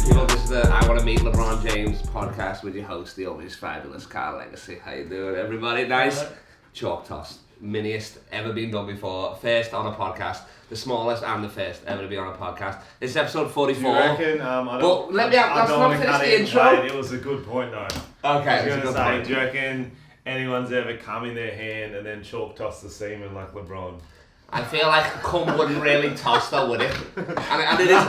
good people? This is the I Want to Meet LeBron James podcast with your host, the always fabulous Carl Legacy. How you doing, everybody? Nice. Chalk toss. Miniest ever been done before. First on a podcast. The smallest and the first ever to be on a podcast. This is episode 44. Do you reckon? But let me let's not finish the intro. It was a good point though. Okay, I was going to say, do you reckon anyone's ever come in their hand and then chalk tossed the semen like LeBron? I feel like cum wouldn't really toss though, would it? And it is.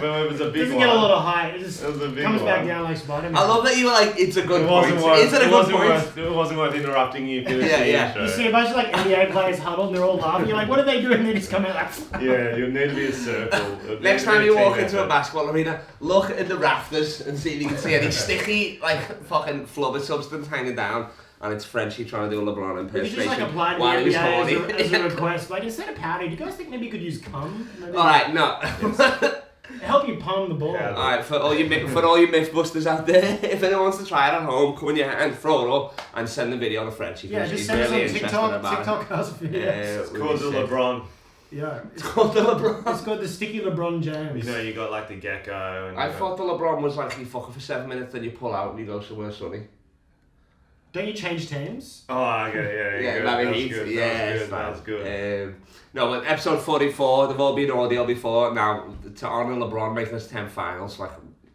No, it was a big doesn't one. get a lot of height. It just was a big comes one. back down like Spider-Man. I love that you were like, it's a good point. Is it a good point? It wasn't worth interrupting you. Yeah. You see a bunch of like NBA players huddled and they're all laughing. You're like, what are they doing? And they just come out like... Yeah, you need to be a circle. Next time you walk into a basketball arena, look at the rafters and see if you can see any sticky, like, fucking flubber substance hanging down. And it's Frenchy trying to do a LeBron impersonation. You just like apply to the NBA as a request. Like, instead of powder, do you guys think maybe you could use cum? Alright, no. Help you palm the ball. Yeah, Alright, for all you mythbusters out there, if anyone wants to try it at home, come in your hand, throw it up, and send the video to Frenchy. Yeah, just he's send really us on TikTok us videos. It's called the LeBron. Yeah. It's called the LeBron. It's called the sticky LeBron James. You know, you got like the gecko. And I thought the LeBron was like, you fuck it for 7 minutes, then you pull out and you go somewhere sunny. Don't you change teams? Oh, okay, yeah. That was good. No, but episode 44, they've all been audio before. Now, to honour LeBron making us 10 finals, like,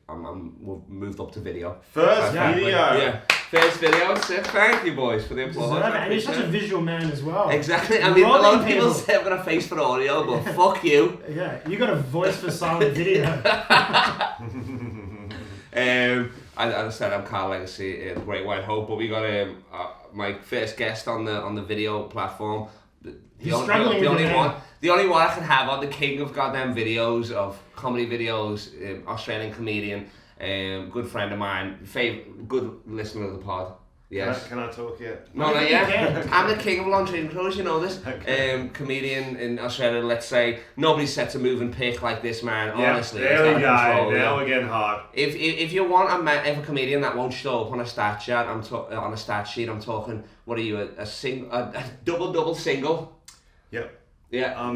we've moved up to video. First video? Yeah, first video. So thank you, boys, for the applause. And he's such a visual man as well. Exactly. I mean, a lot of people say I've got a face for audio, but fuck you. Yeah, you got a voice for silent video. As I said, I'm Carl Legacy in Great White Hope, but we got my first guest on the video platform. The only one I can have on the king of goddamn videos, of comedy videos, Australian comedian, good friend of mine, good listener of the pod. Yes. Can I talk yet? No, not yet. I'm the king of laundry and clothes, you know this. Okay. Comedian in Australia, let's say. Nobody sets a moving pick like this man, honestly. There we go. Now we're getting hot. If you want a comedian that won't show up on a stat sheet, I'm talking, what are you, a double single? Yep. Yeah.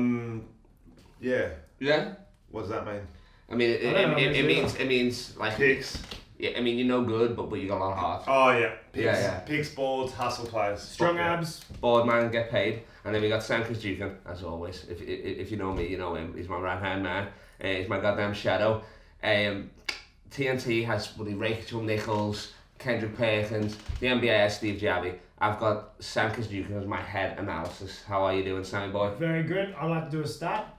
Yeah. Yeah? What does that mean? I mean, it means like... Picks. Yeah, I mean, you're no good, but you got a lot of heart. Oh, yeah. Picks, Yeah. Picks, boards, hustle players. Strong abs. Bored man, get paid. And then we got Kissajukian, as always. If you know me, you know him. He's my right-hand man. He's my goddamn shadow. TNT has Rachel Nichols, Kendrick Perkins. The NBA has Steve Jabby. I've got Kissajukian as my head analysis. How are you doing, Sammy boy? Very good. I'd like to do a stat.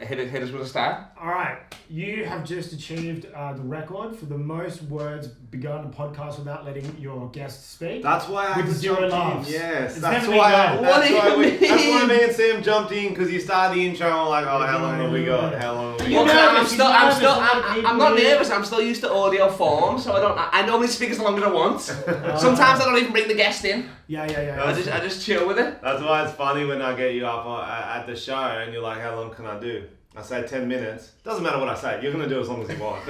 Hit us with a stat. Alright, you have just achieved the record for the most words begun a podcast without letting your guest speak. That's why I with zero laughs. Yes, that's why. That's why me and Sam jumped in, because you started the intro and we're like, oh, how long have we got? How long have we got? I'm not nervous. I'm still used to audio form, so I normally speak as long as I want. Sometimes I don't even bring the guest in. Yeah. I just chill with it. That's why it's funny when I get you up at the show and you're like, how long can I do? I say 10 minutes. Doesn't matter what I say. You're going to do as long as you want.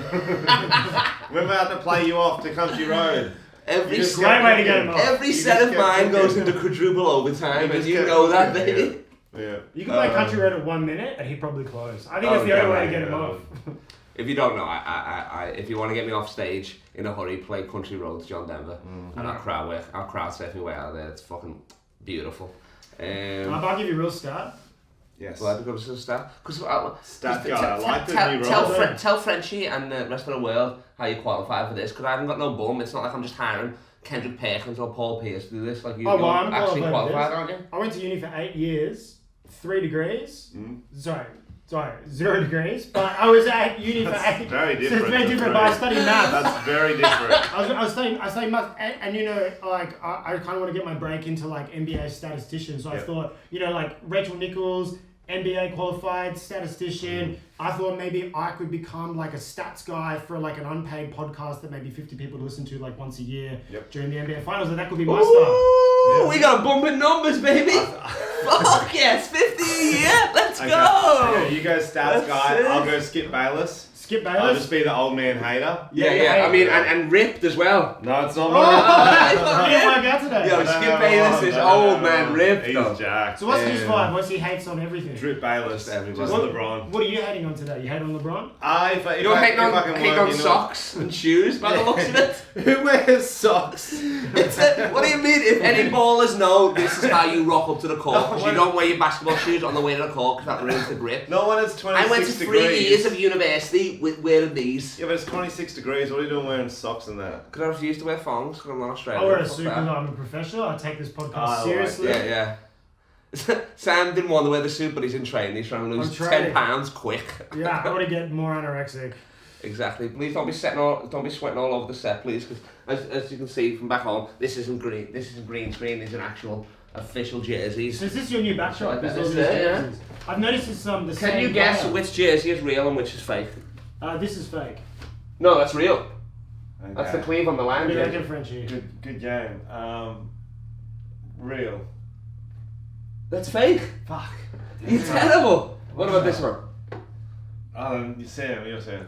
We're about to play you off to Country Road. Every set of mine goes into quadruple overtime, and you know that, baby. Yeah. You can play Country Road at 1 minute, and he'd probably close. I think that's the only way to get him off. If you don't know, if you want to get me off stage in a hurry, play Country Roads, John Denver, and I'll crowd surf my way out of there. It's fucking beautiful. I'll give you a real stat. Yes. Well, I've got to stat. Stat guy, I like the new role. Tell Frenchy and the rest of the world how you qualify for this, because I haven't got no bum. It's not like I'm just hiring Kendrick Perkins or Paul Pierce to do this. Like you're actually qualified, aren't you? I went to uni for 8 years, 3 degrees. Sorry, 0 degrees. But I was at uni for 8. Very different. It's very different, but I studied maths. That's very different. I was studying maths, and you know, like I kind of want to get my break into like NBA statistician. So I thought, you know, like Rachel Nichols, NBA qualified statistician. I thought maybe I could become like a stats guy for like an unpaid podcast that maybe 50 people listen to like once a year during the NBA finals, and that could be my stuff. We got a bump in numbers, baby. Fuck yes, 50 a year. Let's go. Okay, you go stats guy. I'll go Skip Bayless. Skip I'll Bayless. just be the old man hater. Yeah. I mean, and ripped as well. No, it's not. He didn't work out today. Yeah, Skip Bayless is old man ripped. He's jacked. So what's his vibe? What's he hates on everything? Drip Bayless. Just everybody. Just LeBron. What are you hating on today? You hate on LeBron? You're hating on socks and shoes by the looks of it. Who wears socks? What do you mean? If any ballers know this is how you rock up to the court, because you don't wear your basketball shoes on the way to the court because that ruins the grip. No one is 26 I went to 3 degrees. years of university with wearing these. Yeah, but it's 26 degrees. What are you doing wearing socks and that? Because I refuse to wear thongs because I'm not Australian. I wear a suit because I'm a professional. I take this podcast seriously. Yeah. Sam didn't want to wear the suit, but he's in training. He's trying to lose 10 pounds quick. Yeah, I want to get more anorexic. Exactly. Please don't be sweating all over the set, please, because as you can see from back home, this isn't green. This isn't green screen. These are actual official jerseys. So is this your new backdrop? Yeah. I've noticed it's the same. Can you guess player. which jersey is real and which is fake? This is fake. No, that's real. Okay. That's the Cleve on the line. What do you reckon, Frenchie? Good game. Real. That's fake. Fuck. You're terrible. What about this one? You're saying.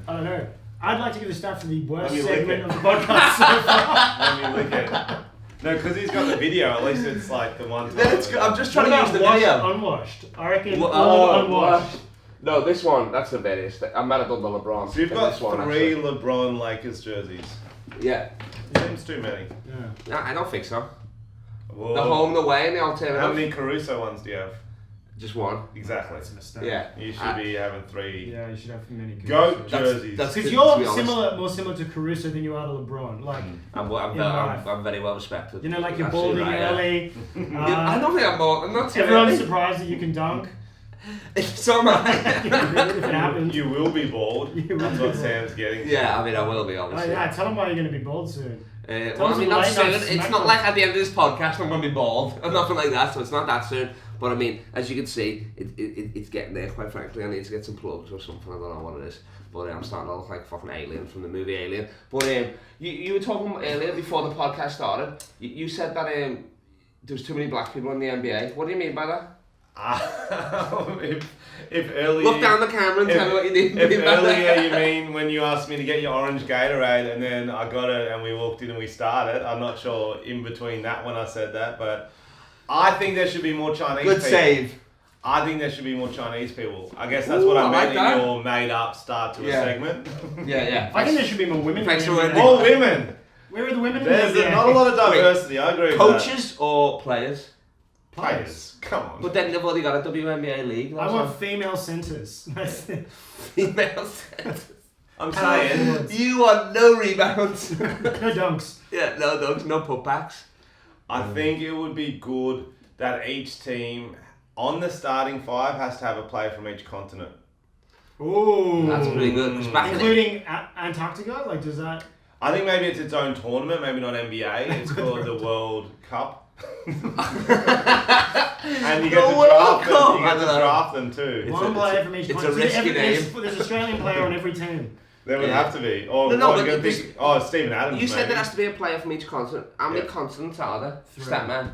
I don't know. I'd like to give a stat for the worst Let me lick segment it. of the podcast so far. Let me look at it. No, because he's got the video. At least it's like the one. Then it's, I'm just trying What to use the about video. unwashed? I reckon all unwashed. No, this one, that's the various. I might have done the LeBron. So you've got this one, three actually. LeBron Lakers jerseys. Yeah. Seems too many. Yeah. No, I don't think so. Whoa. The home, the away, and the alternative. How many Caruso ones do you have? Just one. Exactly. That's a mistake. Yeah. You should be having three. Yeah, you should have many. Goat That's- jerseys. that's- Because to you're be honest. more similar to Caruso than you are to LeBron. Like, I'm very well respected. you know, like you're Absolutely balding right, early. I don't think I'm bald. I'm not too Everyone's early. surprised that you can dunk. So am I. if it happens. You will be bald. You will That's be what bald. Sam's getting. Yeah, I mean, I will be, Oh obviously. yeah, tell them why you're going to be bald soon. Well, I mean, not soon. It's not like at the end of this podcast I'm going to be bald. Or nothing like that, so it's not that soon. But I mean, as you can see, it's getting there, quite frankly. I need to get some plugs or something. I don't know what it is. But I'm starting to look like fucking Alien from the movie Alien. But you were talking earlier, before the podcast started, you said that there's too many black people in the NBA. What do you mean by that? If earlier... Look down the camera and tell me what you did. If earlier you mean when you asked me to get your orange Gatorade and then I got it and we walked in and we started, I'm not sure in between that when I said that, but I think there should be more Chinese people. Good save. I think there should be more Chinese people. I guess that's what I meant in your made up start to a segment. Yeah. I think there should be more women. Thanks for More women! Where are the women? There's in the NBA? not a lot of diversity, I agree with Coaches or players? that. Players. Come on. But then they've already got a WNBA league. I want female centers. female centers. I'm saying... You want no rebounds. No dunks. Yeah, no dunks, no putbacks. I think it would be good that each team on the starting five has to have a player from each continent. Ooh. That's pretty good. 'Cause back including Antarctica? Like, does that... I think maybe it's its own tournament, maybe not NBA. It's called the World Cup. And you get to draft them. You get to draft them too. One player from each it's continent. a risky name. There's an Australian player on every team. There would have to be. Or No, what, but you this- think, Stephen Adams. You said maybe. there has to be a player from each continent. How many continents are there? 3. Statman.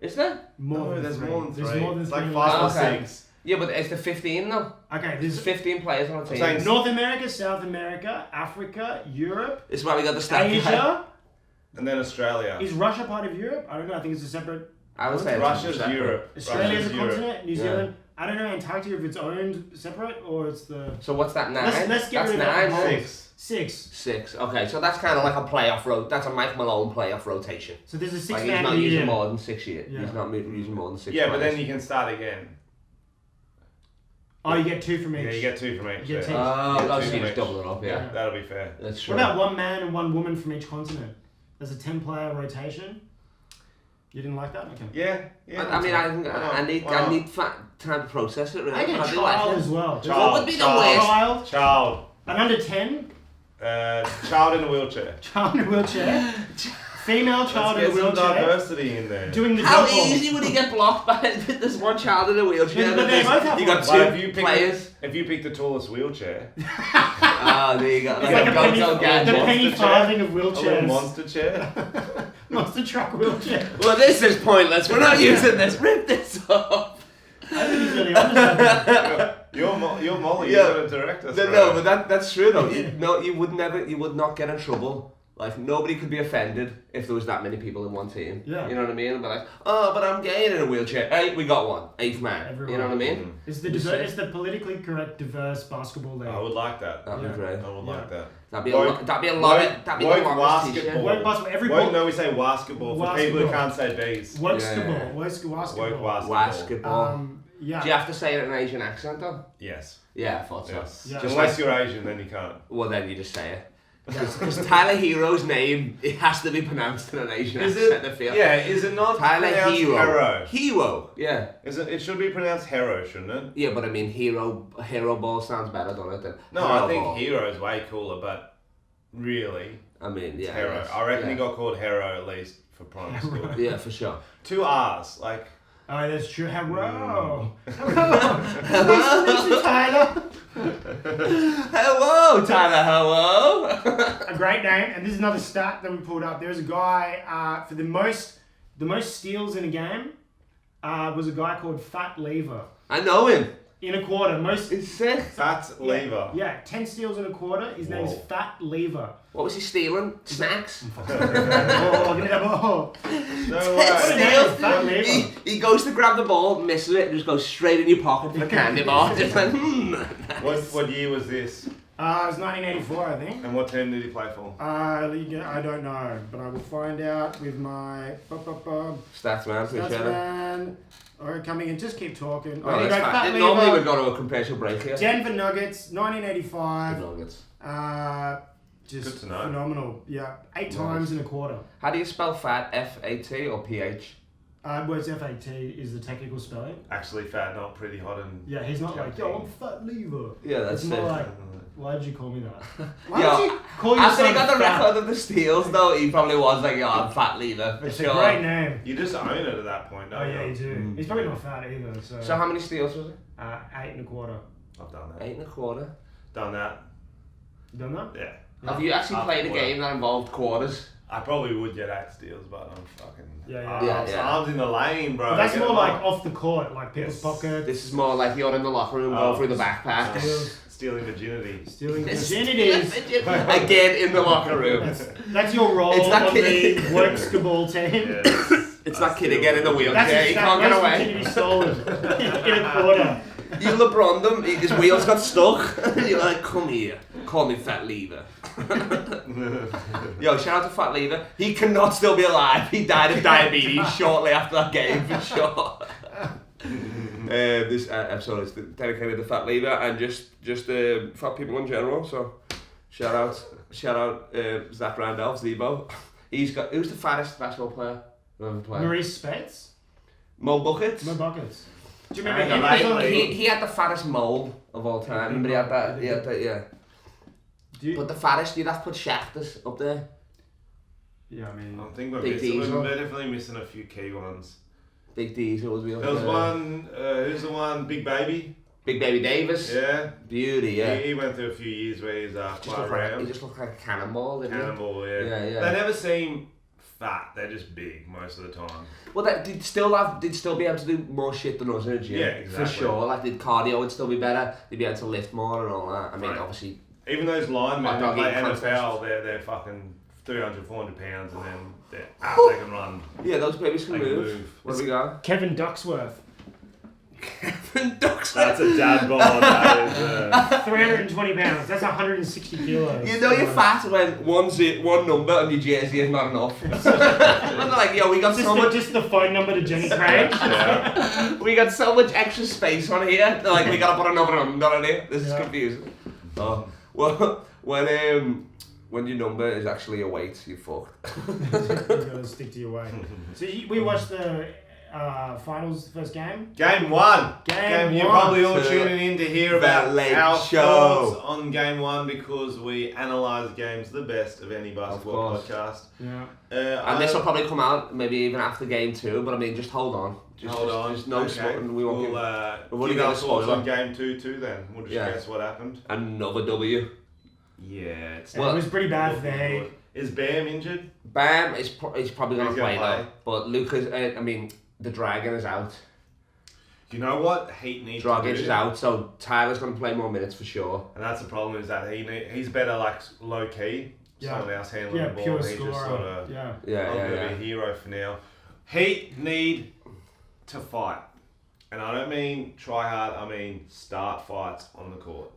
Is there? More than there's 3. more than 3. There's more than It's 3. like 5 or Okay. 6. Yeah, but is there 15 though? Okay, There's there's 15 players on a team. saying- North America, South America, Africa, Europe, This is why we got the stat guy. Asia. And then Australia. Is Russia part of Europe? I don't know. I think it's a separate. I would say Russia's separate. Europe. Australia's a Russia's Europe. continent. New Yeah. Zealand. I don't know Antarctica if it's owned separate or it's the So what's that, 9? Let's get That's rid of 9. that. 6. 6. 6. Okay, so that's kind of like a playoff That's a Mike Malone playoff rotation. So there's a 6 Like he's man not of the using year. more than 6 years. Yeah. He's not using more than 6 Yeah, but players. then you can start again. Oh, you get 2 from each. Yeah, you get 2 from each. You get yeah. two. Oh, Yeah, so two you from just each. double it up, yeah. That'll be fair. That's true. What about 1 man and 1 woman from each continent? There's a 10-player rotation. You didn't like that? Okay. Yeah. I mean, I need time to process it, really. I get but a I do like child it. as well. What would be the worst? Child. An under 10. Child in a wheelchair. Child in a wheelchair. Female child in a Let's get some wheelchair. diversity in there. Doing the How jump off. easy would he get blocked by this one child in a wheelchair? But they both have you got one. 2 Well, if you pick players. if you pick the tallest wheelchair, Oh, there you go. It's like a penny, Gonzo the gadget. penny Monster chair. farthing of a little wheelchairs. monster chair. Monster truck wheelchair. Well, this is pointless. We're not using this. Rip this off. I think he's really honest. Your You're Molly. Yeah. You're a director. No, but that's true though. You would not get in trouble. Like, nobody could be offended if there was that many people in one team. Yeah. You know what I mean? But like, oh, but I'm gay in a wheelchair. Hey, we got one. 8th man. Everyone. You know what I mean? It's the politically correct, diverse basketball league. I would like that. That'd be great. I would like that. That'd be a lot. That'd be the longest t-shirt. Woke basketball. No, we say basketball for people who can't say bees. Woke basketball. Yeah. Do you have to say it in an Asian accent though? Yes. Yeah, I thought so. Yes. Yeah. Just unless you're Asian, then you can't. Well, then you just say it. Because Tyler Hero's name, it has to be pronounced in an Asian accent. Yeah, is it not Tyler pronounced Hero? Hero, yeah. It should be pronounced Hero, shouldn't it? Yeah, but I mean, Hero Ball sounds better, doesn't it? Than No, Hero I think Ball. Hero is way cooler, but really, I mean, yeah. Hero. Yes. I reckon yeah. he got called Hero at least for primary school. Yeah, for sure. 2 R's, like. Oh, that's true. Hello. Hello. Nice to meet you, Tyler. Hello, Tyler. Hello. A great name, and this is another stat that we pulled up. There's a guy for the most steals in a game. Was a guy called Fat Lever. I know him. In a quarter, It's sick. Fat Lever. Yeah, 10 steals in a quarter. His name is Fat Lever. What was he stealing? Snacks? Oh, give me that ball. No way. Steals. Fat Lever. He goes to grab the ball, misses it, and just goes straight in your pocket for the candy bar. Just like, What year was this? It was 1984, I think. And what team did he play for? I don't know, but I will find out with my Stats man, stats man. Alright, coming in. Just keep talking. Oh, that's fine. Normally we've got to a commercial break here. Denver Nuggets, 1985. The Nuggets. Just Good to know. phenomenal. Yeah, 8 times in a quarter. How do you spell fat? F-A-T or P-H? Words FAT is the technical spelling. Actually, fat, not pretty hot and. Yeah, he's not like, yo, I'm Fat Lever. Yeah, that's It's more it. like, why did you call me that? Why Yo, did you call yourself after he got the fat? record of the steals, though, he probably was like, yo, I'm Fat Lever, for It's sure. a great name. You just own it at that point, Oh don't yeah, you? you do. He's probably not fat either. So how many steals was it? 8 and a quarter. I've done that. 8 1/4. Done that. You done that? Yeah. Have you actually played a quarter. game that involved quarters? I probably would get 8 steals, but I'm fucking. Yeah. Arms in the lane, bro. But that's Get more them like up. off the court, like people's pockets. This is more like you're in the locker room, going through the backpack. Steals. Stealing virginity. Stealing virginities. Again in the locker room. That's your role It's that on the kid- workskable team. Yes. It's that kid again in the wheelchair, That's he can't get away. virginity stolen in a quarter. You LeBron them, his wheels got stuck. You're like, come here, call me Fat Lever. Yo, shout out to Fat Lever. He cannot still be alive. He died of diabetes shortly after that game, for sure. This episode is dedicated to Fat Lever and just fat people in general. So, shout out Zach Randolph, Zebo. Who's the fattest basketball player who ever played? Maurice Spence? Mo Buckets. Mo Buckets. Do you remember him? He had the fattest mole of all time. Remember he had that, yeah. But the fattest, you'd have to put Shafters up there. Yeah, I mean... I think we're Big Diesel. definitely missing a few key ones. Big Diesel was There was one, who's the one? Big Baby? Big Baby Davis. Yeah. Beauty, yeah. He went through a few years where he's quite round. He just looked like a cannonball, didn't he? Cannonball, yeah. Yeah. They never seem fat, they're just big most of the time. Well, they'd still be able to do more shit than us in a gym. Yeah, exactly. For sure. Like, the cardio would still be better. They'd be able to lift more and all that. I mean, Right. obviously... Even those linemen Hot who dog play eating NFL, they're fucking 300, 400 pounds and then they can run. Yeah, those babies can They can move. move. What have we got? Kevin Ducksworth. Kevin Ducksworth. That's a dad bod, that is. 320 pounds. That's 160 kilos. You know you're fat when one number on your jersey is not enough. When they're like, yo, we got so much... Just the phone number to Jenny Craig. Yeah. We got so much extra space on here. They're like, we gotta put another number on here. This is confusing. Oh, well, when your number is actually your weight, you're fucked. You gotta stick to your weight. So we watched the finals, first game. Game one. You're probably all To tuning in to hear the about late our show. thoughts on game one because we analyse games the best of any basketball course. podcast. Yeah. And this will probably come out maybe even after game 2, but I mean, just hold on. Hold on. Just no spoiling. We won't we'll give give our a thoughts spoiler. on game 2 too then. We'll just Yeah. guess what happened. Another W. Yeah, it's It was pretty bad for the Heat. Is Bam injured? Bam is probably going He's to gonna play though. But Lucas, the Dragon is out. You know what Heat needs to do? Dragic is out, so Tyler's going to play more minutes for sure. And that's the problem is that he's better like low key. Someone else handling the ball. Pure and he's scorer. just sort of Yeah. I'm going to be a hero for now. Heat need to fight. And I don't mean try hard, I mean start fights on the court.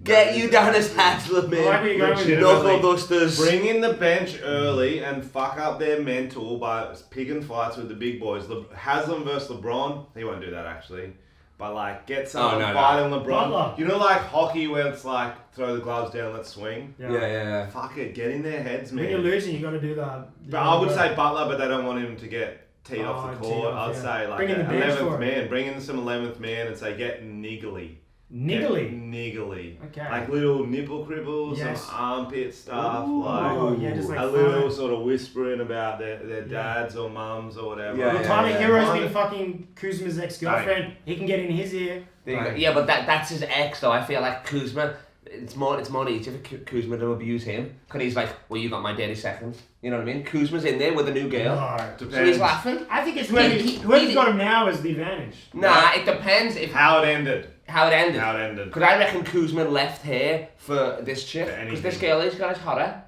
Get you down as Haslam, man. Knuckle dusters. Bring in the bench early and fuck up their mental by picking fights with the big boys. Haslam versus LeBron, he won't do that actually. But like, get someone fighting LeBron. Butler. You know, like hockey where it's like throw the gloves down, let's swing. Yeah. Fuck it, get in their heads, man. When you're losing, you got to do that. But I would say Butler, but they don't want him to get teed off the court. I'd say like bring in the 11th man. Bring in some 11th man and say get niggly. Niggly? Okay. Like little nipple cribbles, some armpit stuff, just like a little sort of whispering about their dads or mums or whatever. Well, Tyler Hero's been fucking Kuzma's ex-girlfriend. He can get in his ear. Yeah, but that's his ex though. I feel like Kuzma, it's more easier for Kuzma to abuse him. Because he's like, well, you got my daddy seconds. You know what I mean? Kuzma's in there with a new girl. No, so he's laughing. I think it's whoever's got him now is the advantage. Nah, it depends if how it ended. Because I reckon Kuzma left here for this chick. Because this girl is hot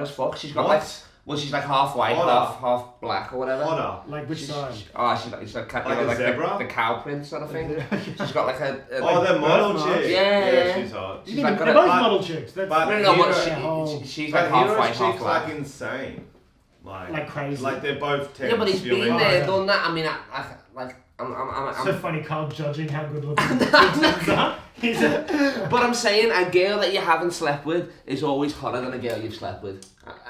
as fuck. She's got she's like half white, half black or whatever. Hotter. Like which side? She's like a zebra? The cow print sort of thing. She's got like a they're model chicks. Yeah, she's hot. She's like they're both model chicks. She's like half white, half black. Like insane. Like crazy. Like they're both tense. Yeah, but he's been there, done that. I mean, I'm so funny, Carl judging how good looking the kids are. But I'm saying a girl that you haven't slept with is always hotter than a girl you've slept with.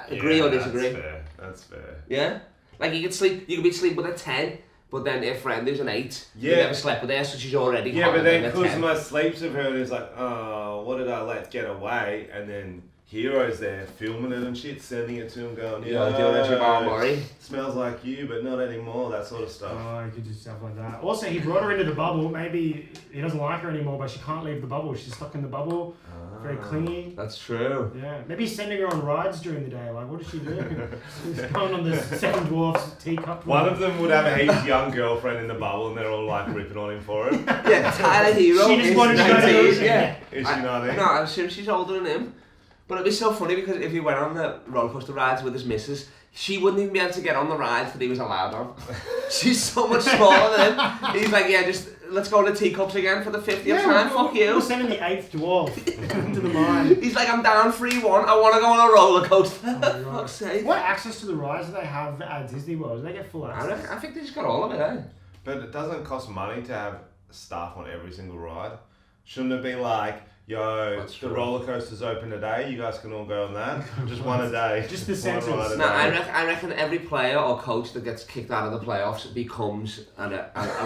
Agree or disagree? That's fair. Yeah? Like you could be sleep with a 10, but then a friend who's an 8, you never slept with her, so she's already hotter than a 10. But then Kuzma sleeps with her and he's like, oh, what did I let get away? And then Hero's there filming it and shit, sending it to him going, doing that to Murray. Smells like you, but not anymore, that sort of stuff. Oh, he could do stuff like that. Also, he brought her into the bubble. Maybe he doesn't like her anymore, but she can't leave the bubble. She's stuck in the bubble, very clingy. That's true. Yeah, maybe he's sending her on rides during the day. Like, what does she do? She's going on the Seven Dwarfs teacup. One of them would have a heaps young girlfriend in the bubble and they're all like ripping on him for it. Yeah, Tyler Hero. She just wanted to go to the ocean. Yeah. Is she not in? No, I assume she's older than him. But it'd be so funny because if he went on the roller coaster rides with his missus, she wouldn't even be able to get on the rides that he was allowed on. She's so much smaller than him. He's like, just let's go to teacups again for the 50th time. Fuck you. We're sending the 8th dwarf into the mine. He's like, I'm down 3-1. I want to go on a roller coaster. Oh Fuck's sake. What access to the rides do they have at Disney World? Do they get full access? I think they just got all of it, eh? But it doesn't cost money to have staff on every single ride. Shouldn't it be like, yo, the roller coaster's open today, you guys can all go on that? Just one a day. Just the sentence. No, I reckon every player or coach that gets kicked out of the playoffs becomes a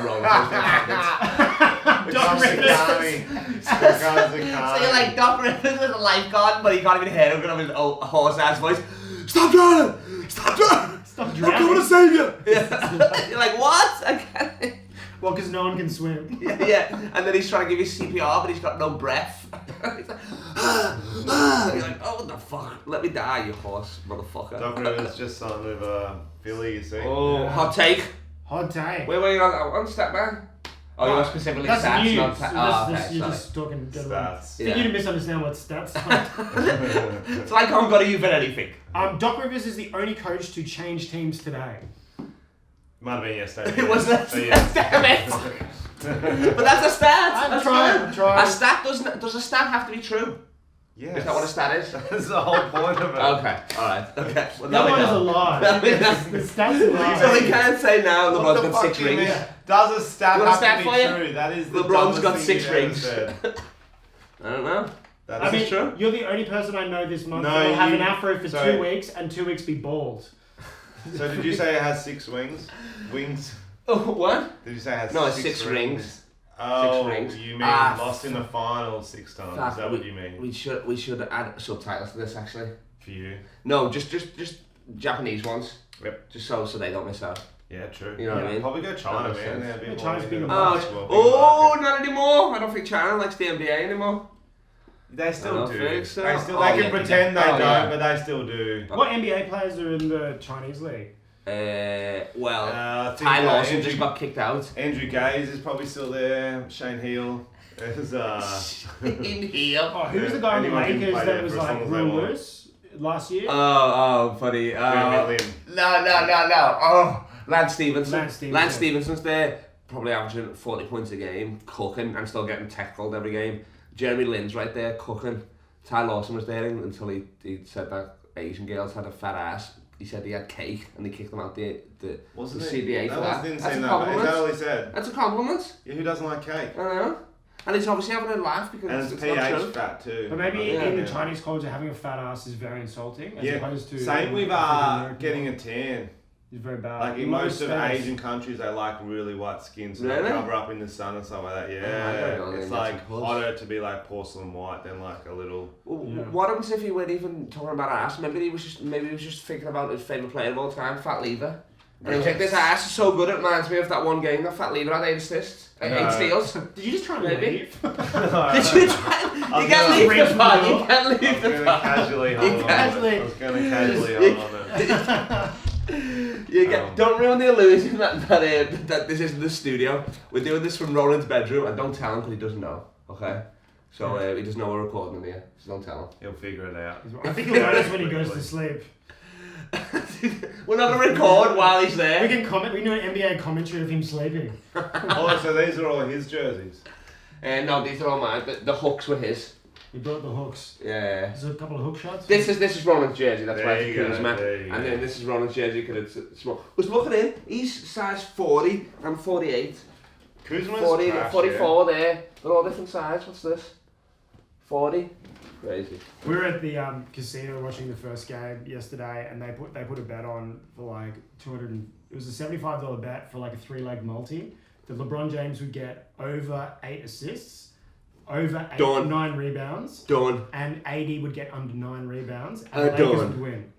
roller coaster attendant. Doc Rivers. So you're like Doc Rivers as a lifeguard, but he can't even hear him because of his old horse-ass voice. Stop drowning! Stop drowning! Stop drowning! I'm coming to save you! Yeah. You're like, what? I can't. Well, because no one can swim. Yeah, and then he's trying to give you CPR, but he's got no breath. He's like, You're like, oh, what the fuck? Let me die, you horse, motherfucker. Doc Rivers just signed with Philly, you see. Oh, hot take. Hot take. Wait, you on stat, man? Oh, you want specifically that's stats, news. not okay, you're just talking stats. I think you didn't misunderstand what stats are. It's like I'm gonna use anything. Doc Rivers is the only coach to change teams today. Might have been yesterday. It was that. Damn it. But that's a stat. I'm trying. A stat does a stat have to be true? Yes. Is that what a stat is? That's the whole point of it. Okay, alright. Okay. Well, that one is a lie. The stats are lie. So we can't say now LeBron's got 6 rings. Does a stat have to be you? true? That is the LeBron's got dumbest 6 thing you've rings. ever said. I don't know. That is true. You're the only person I know this month No, that will have you- an afro for sorry. 2 weeks and 2 weeks be bald. So did you say it has 6 wings? Wings? Oh, what? Did you say it has No, it's 6 6 rings. Oh, 6 rings. you mean lost in the final 6 times? Is that what you mean? We should add subtitles to this actually. For you? No, just Japanese ones. Yep. Just so they don't miss out. Yeah, true. You know what I mean? Probably go China, That man. makes They're a bit China's more big bigger. on Oh, not anymore. I don't think China likes the NBA anymore. They still do. Think so. They can pretend they don't, but they still do. What NBA players are in the Chinese league? Ty Lawson just got kicked out. Andrew Gaze is probably still there. Shane Heal. There's In here. Oh, who was the guy on the Anyone can Lakers play that there was for as like long as they real want. loose last year? Oh, funny. No. Oh, Lance Stevenson. Lance Stevenson's there, probably averaging 40 points a game, cooking, and still getting tackled every game. Jeremy Lin's right there, cooking. Ty Lawson was there until he said that Asian girls had a fat ass. He said he had cake, and they kicked him out the CBA for that. That's a compliment. Is that all he said? That's a compliment. Yeah, who doesn't like cake? I know. And he's obviously having a laugh because And it's not pH true. fat too. But maybe in the Chinese culture, having a fat ass is very insulting as opposed to... Same with getting a tan. It's very bad. Like in most of Asian countries, they like really white skin, so they cover up in the sun and stuff like that. Yeah, it's like hotter to be like porcelain white than like a little. What happens if he weren't even talking about ass? Maybe he was just thinking about his favourite player of all time, Fat Lever. And he was like, this ass is so good, it reminds me of that one game that Fat Lever had 8 assists, 8 steals. Did you just try and leave? Did you try? You can't leave the pod. You can't leave the pod. I was going to casually hold on it. Don't ruin the illusion that this isn't the studio. We're doing this from Roland's bedroom, and don't tell him because he doesn't know. Okay, so he doesn't know we're recording in here, so don't tell him. He'll figure it out. I think he'll notice when he goes to sleep. We're not gonna record while he's there. We can comment. We can do an NBA commentary of him sleeping. Oh, so these are all his jerseys. No, these are all mine. But the hooks were his. He brought the hooks. Yeah. There's a couple of hook shots. This is Roland's jersey. That's why it's Kuzma. And then this is Roland's jersey because it's small. But look at him. He's size 40. I'm 48. Kuzma's 40, trash, 44 there. They're all different size. What's this? 40. Crazy. We were at the casino watching the first game yesterday, and they put a bet on for like 200. It was a $75 bet for like a 3-leg multi. That LeBron James would get over 8 assists, over 9 rebounds. Done. And AD would get under 9 rebounds, and the Lakers would win.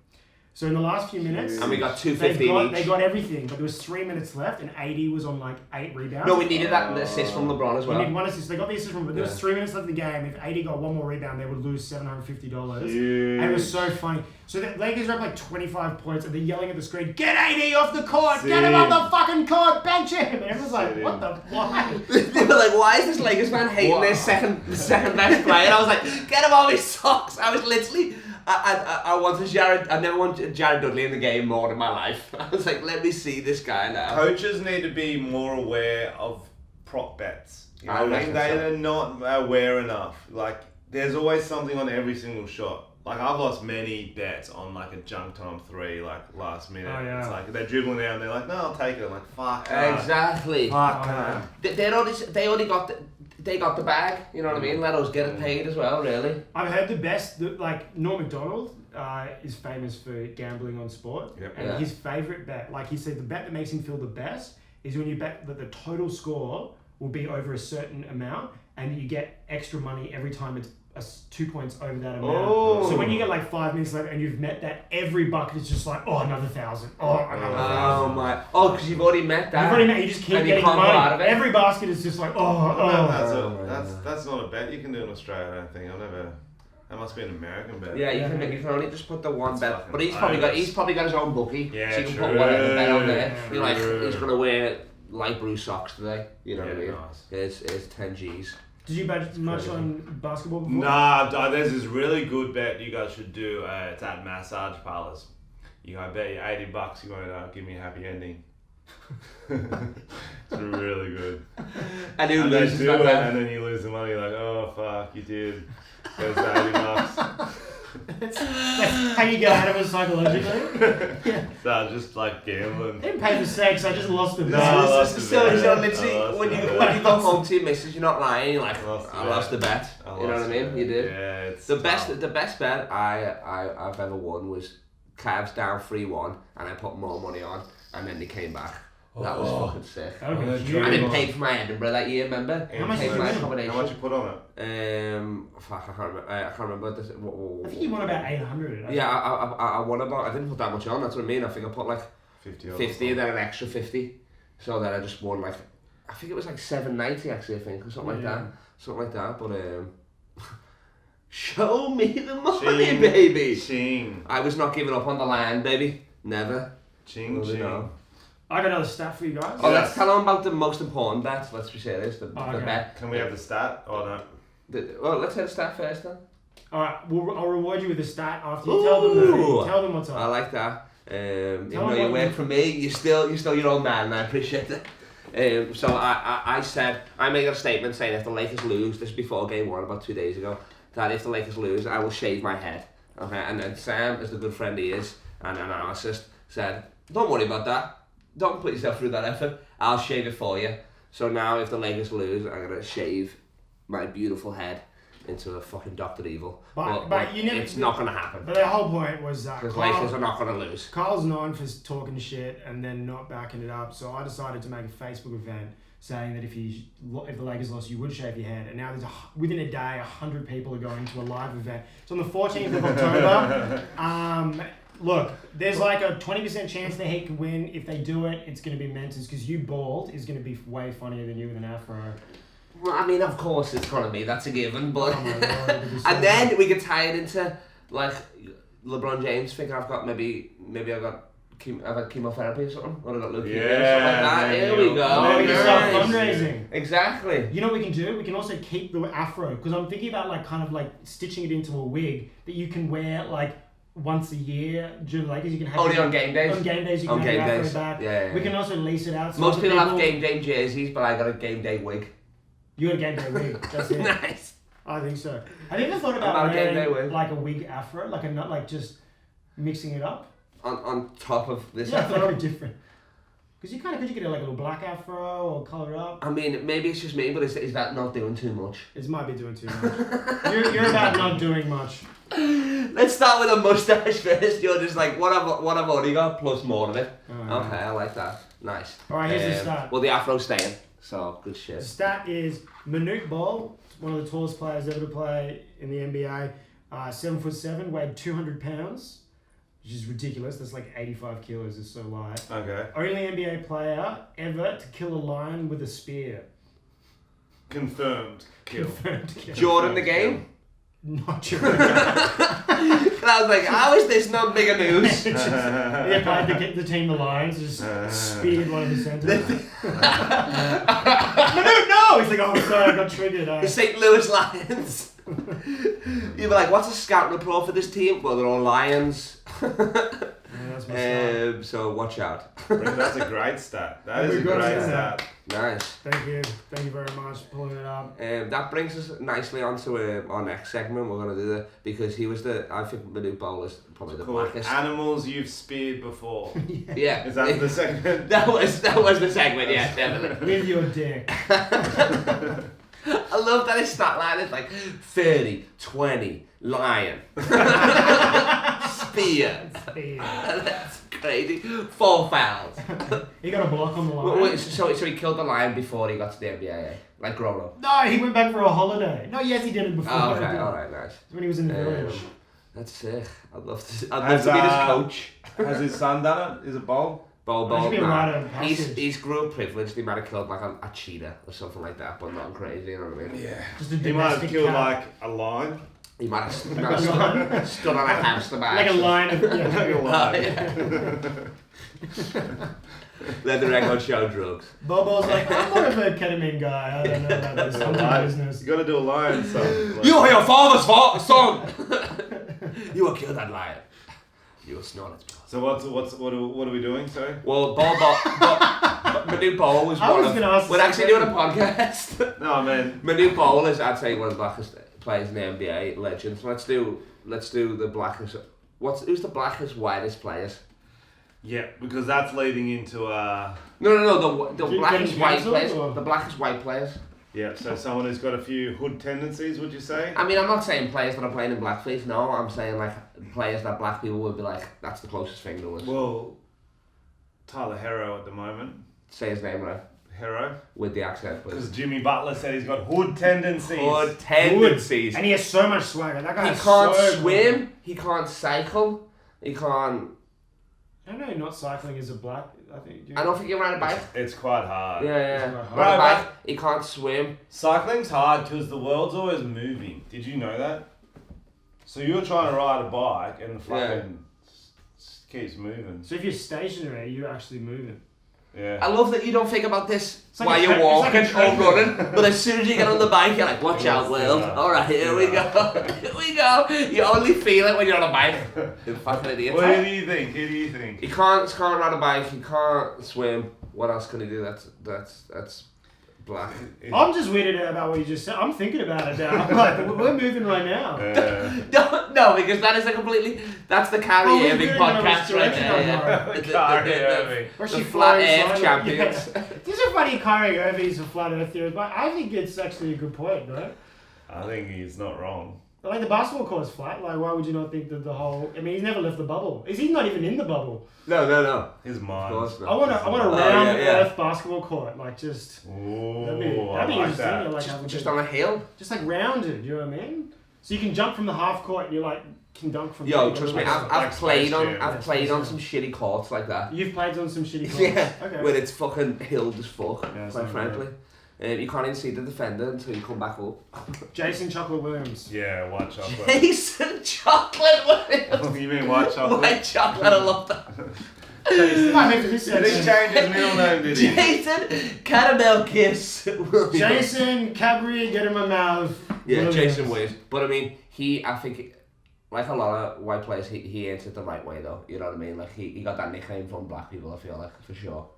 So in the last few minutes, and we got 250 each. They got everything, but there was 3 minutes left, and AD was on like 8 rebounds. No, we needed that assist from LeBron as well. We need 1 assist. They got the assist from, but there was 3 minutes left in the game. If AD got 1 more rebound, they would lose $750. And it was so funny. So the Lakers were up like 25 points, and they're yelling at the screen, "Get AD off the court! Get him off the fucking court! Bench him!" And everyone's like, "What the? Why?" They were like, "Why is this Lakers fan hating their second best player?" And I was like, "Get him off his socks!" I was literally. I never wanted Jared Dudley in the game more in my life. I was like, let me see this guy now. Coaches need to be more aware of prop bets. You know what I mean? They're not aware enough. Like, there's always something on every single shot. Like, I've lost many bets on like a junk time 3, like last minute. Oh, yeah. It's like they're dribbling down, they're like, "No, I'll take it." I'm like, "Fuck." Exactly. Fuck. They already got the bag. You know what I mean? Let us get it paid as well. Really. I've heard the best. Like Norm Macdonald is famous for gambling on sport, and his favorite bet, like he said, the bet that makes him feel the best is when you bet that the total score will be over a certain amount, and you get extra money every time it's 2 points over that amount. Oh. So when you get like 5 minutes left and you've met that, every bucket is just like, another 1,000. Another 1,000. Oh my! Oh, because you've already met that. You've already met. You just keep getting money. Out of it. Every basket is just like, That's not a bet you can do in Australia. I don't think. That must be an American bet. Yeah, you can only just put the one bet. But he's probably got his own bookie. Yeah, so you can true. put whatever bet on there. True. You're like, he's gonna wear light blue socks today. You know what I mean? Nice. It's 10 G's. Did you bet much on basketball before? Nah, there's this really good bet you guys should do. It's at massage parlors. You go, I bet you $80 you won't give me a happy ending. It's really good. And who And loses they do that it, bet? and then you lose the money. You're like, "Oh fuck, you did." There's $80. That's how you get out of it psychologically. So just like gambling. I didn't pay for sex, I just lost the bet. So literally, when you go home to your missus, you're not lying. You're like, I lost the bet. You know what I mean? You did. Yeah, it's The best bet I've ever won was Cavs down 3-1, and I put more money on, and then they came back. That was fucking sick. That would be I huge. didn't pay for my Edinburgh that year, remember? How much Paid for my did you accommodation. How much you put on it? Fuck, I can't remember. I think you won about 800. Yeah, I won about. I didn't put that much on. That's what I mean. I think I put like 50 and then an extra 50. So then I just won like, I think it was like $790 actually. I think or something like that. But show me the money, baby. Ching. I was not giving up on the land, baby. Never. Ching ching. I got another stat for you guys. Oh, let's tell them about the most important bet. Let's be serious. The bet. Can we have the stat or no? Well, let's have the stat first then. Alright, I'll reward you with a stat after you tell them what's up. I like that. Even though you work for me, you're still your old man, and I appreciate it. So I made a statement saying if the Lakers lose, this is before game 1, about 2 days ago, that if the Lakers lose, I will shave my head. Okay, and then Sam, as the good friend he is, and an analyst, said, don't worry about that. Don't put yourself through that effort. I'll shave it for you. So now, if the Lakers lose, I'm gonna shave my beautiful head into a fucking Dr. Evil. But you never, it's not going to happen. But the whole point was that because Lakers are not going to lose. Kyle's known for talking shit and then not backing it up. So I decided to make a Facebook event saying that if the Lakers lost, you would shave your head. And now within a day, 100 people are going to a live event. So on the 14th of October, look, there's like a 20% chance the Heat can win. If they do it, it's going to be Mentis because you bald is going to be way funnier than you with an afro. Well, I mean, of course it's gonna be. That's a given. But and then we could tie it into like LeBron James thinking I've got maybe I've had chemotherapy or something, or I've got leukemia or something like that. Here we go. We can start fundraising. Exactly. You know what we can do? We can also keep the afro because I'm thinking about like kind of like stitching it into a wig that you can wear like once a year during the Lakers. You can have only on game days. On game days, you can have your afro back. Yeah. We can also lease it out. So most people have game day jerseys, but I got a game day wig. You got a game day wig. That's it. Nice. I think so. Have you ever thought about wearing like a wig afro, like just mixing it up on top of this? Yeah, I thought it would be different. Because could you get like a little black afro or colour it up? I mean, maybe it's just me, but is that not doing too much? It might be doing too much. you're about not doing much. Let's start with a mustache first. You're just like what I've already got plus more of it. Okay, I like that. Nice. All right, here's the stat. Well, the afro's staying. So, good shit. The stat is Manute Bol, one of the tallest players ever to play in the NBA, 7'7", weighed 200 pounds, which is ridiculous. That's like 85 kilos, it's so light. Okay. Only NBA player ever to kill a lion with a spear. Confirmed kill. Confirmed kill. Jordan the game? Not Jordan. And I was like, how is this not bigger news? Tried to get the team the Lions, just speared one of the centers. No! He's like, oh, sorry, I got triggered. The St. Louis Lions. You'd be like, what's a scouting report for this team? Well, they're all Lions. That's my so watch out. That's a great stat. That is a great stat. Nice. Thank you very much for pulling it up. That brings us nicely onto our next segment. We're going to do that because I think Manute Bol is probably the blackest. Animals you've speared before. Yeah. Is that the segment? That was the segment, yeah, definitely. With your dick. I love that his stat line is like 30, 20, lion. Spear. That's crazy. 4 fouls. He got a block on the line. So he killed the lion before he got to the NBA, like grown up? No, he went back for a holiday. No, yes, he did it before. Oh, okay, alright, nice. When he was in the village. That's sick. I'd love to be his coach. Has his son done it? Is it Bol? Bol, nah. He's grew up privileged. He might have killed like a cheetah or something like that, but nothing crazy, you know what I mean? Yeah. He might have killed like a lion. He might have stood on a hamster bar. Like a lion of... Let the record show drugs. Bobo's like, I'm more of a ketamine guy. I don't know about this. I'm in business. You gotta do a lion son. You are your father's son! You will kill that lion. You will snort its blood. So what are we doing, sorry? Well, Manute Bol was one of... We're actually doing a podcast. No, man. Manute Bol is, I'd say, one of the blackest players in the NBA, legends. Let's do the blackest... Who's the blackest, whitest players? Yeah, because that's leading into No, the blackest white players. The blackest white players. Yeah, so someone who's got a few hood tendencies, would you say? I mean, I'm not saying players that are playing in blackface, no. I'm saying, like, players that black people would be like, that's the closest thing to us. Well, Tyler Herro at the moment. Say his name right. Herro? With the accent, please. Because Jimmy Butler said he's got hood tendencies. Hood tendencies. And he has so much swagger. That guy He can't swim. He can't cycle. He can't... I don't know, not cycling is a black... I don't think you ride a bike. It's quite hard. Yeah. Ride a bike, he can't swim. Cycling's hard because the world's always moving. Did you know that? So you're trying to ride a bike and the fucking keeps moving. So if you're stationary, you're actually moving. Yeah. I love that you don't think about this Like while you're walking or running, but as soon as you get on the bike, you're like, watch out, world. Alright, here we go. Here we go. You only feel it when you're on a bike. You fucking idiot. What do you think? Who do you think? He can't ride a bike, he can't swim. What else can he do? That's black. I'm just weirded out about what you just said. I'm thinking about it now. I'm like, we're moving right now. No, because that is that's the Kyrie Irving podcast right there. The Kyrie Irving. The flat earth champions. Yeah. This is funny, Kyrie Irving's a flat earth theory, but I think it's actually a good point, right? I think he's not wrong. Like the basketball court is flat. Like, why would you not think that the whole? I mean, he's never left the bubble. Is he not even in the bubble? No. His mind. I want a round earth basketball court, like just. Ooh, that'd be like interesting. that. Like Just on a hill. Just like rounded. You know what I mean? So you can jump from the half court, and you like can dunk from. Yo, trust me, I've played on Space some shitty courts like that. You've played on some shitty courts. Yeah, Okay. where it's fucking hilled as fuck. Yeah, quite frankly. You can't even see the defender until you come back up. Jason Chocolate Williams. Yeah, white chocolate. Jason Chocolate Williams. You mean white chocolate? White chocolate, I love that. This Did he change his middle name, did he? Jason Caramel Kiss Williams. Jason Cabri, get in my mouth. Yeah, Williams. Jason Williams. But I mean, I think, like a lot of white players, he entered the right way though. You know what I mean? Like he got that nickname from black people, I feel like, for sure.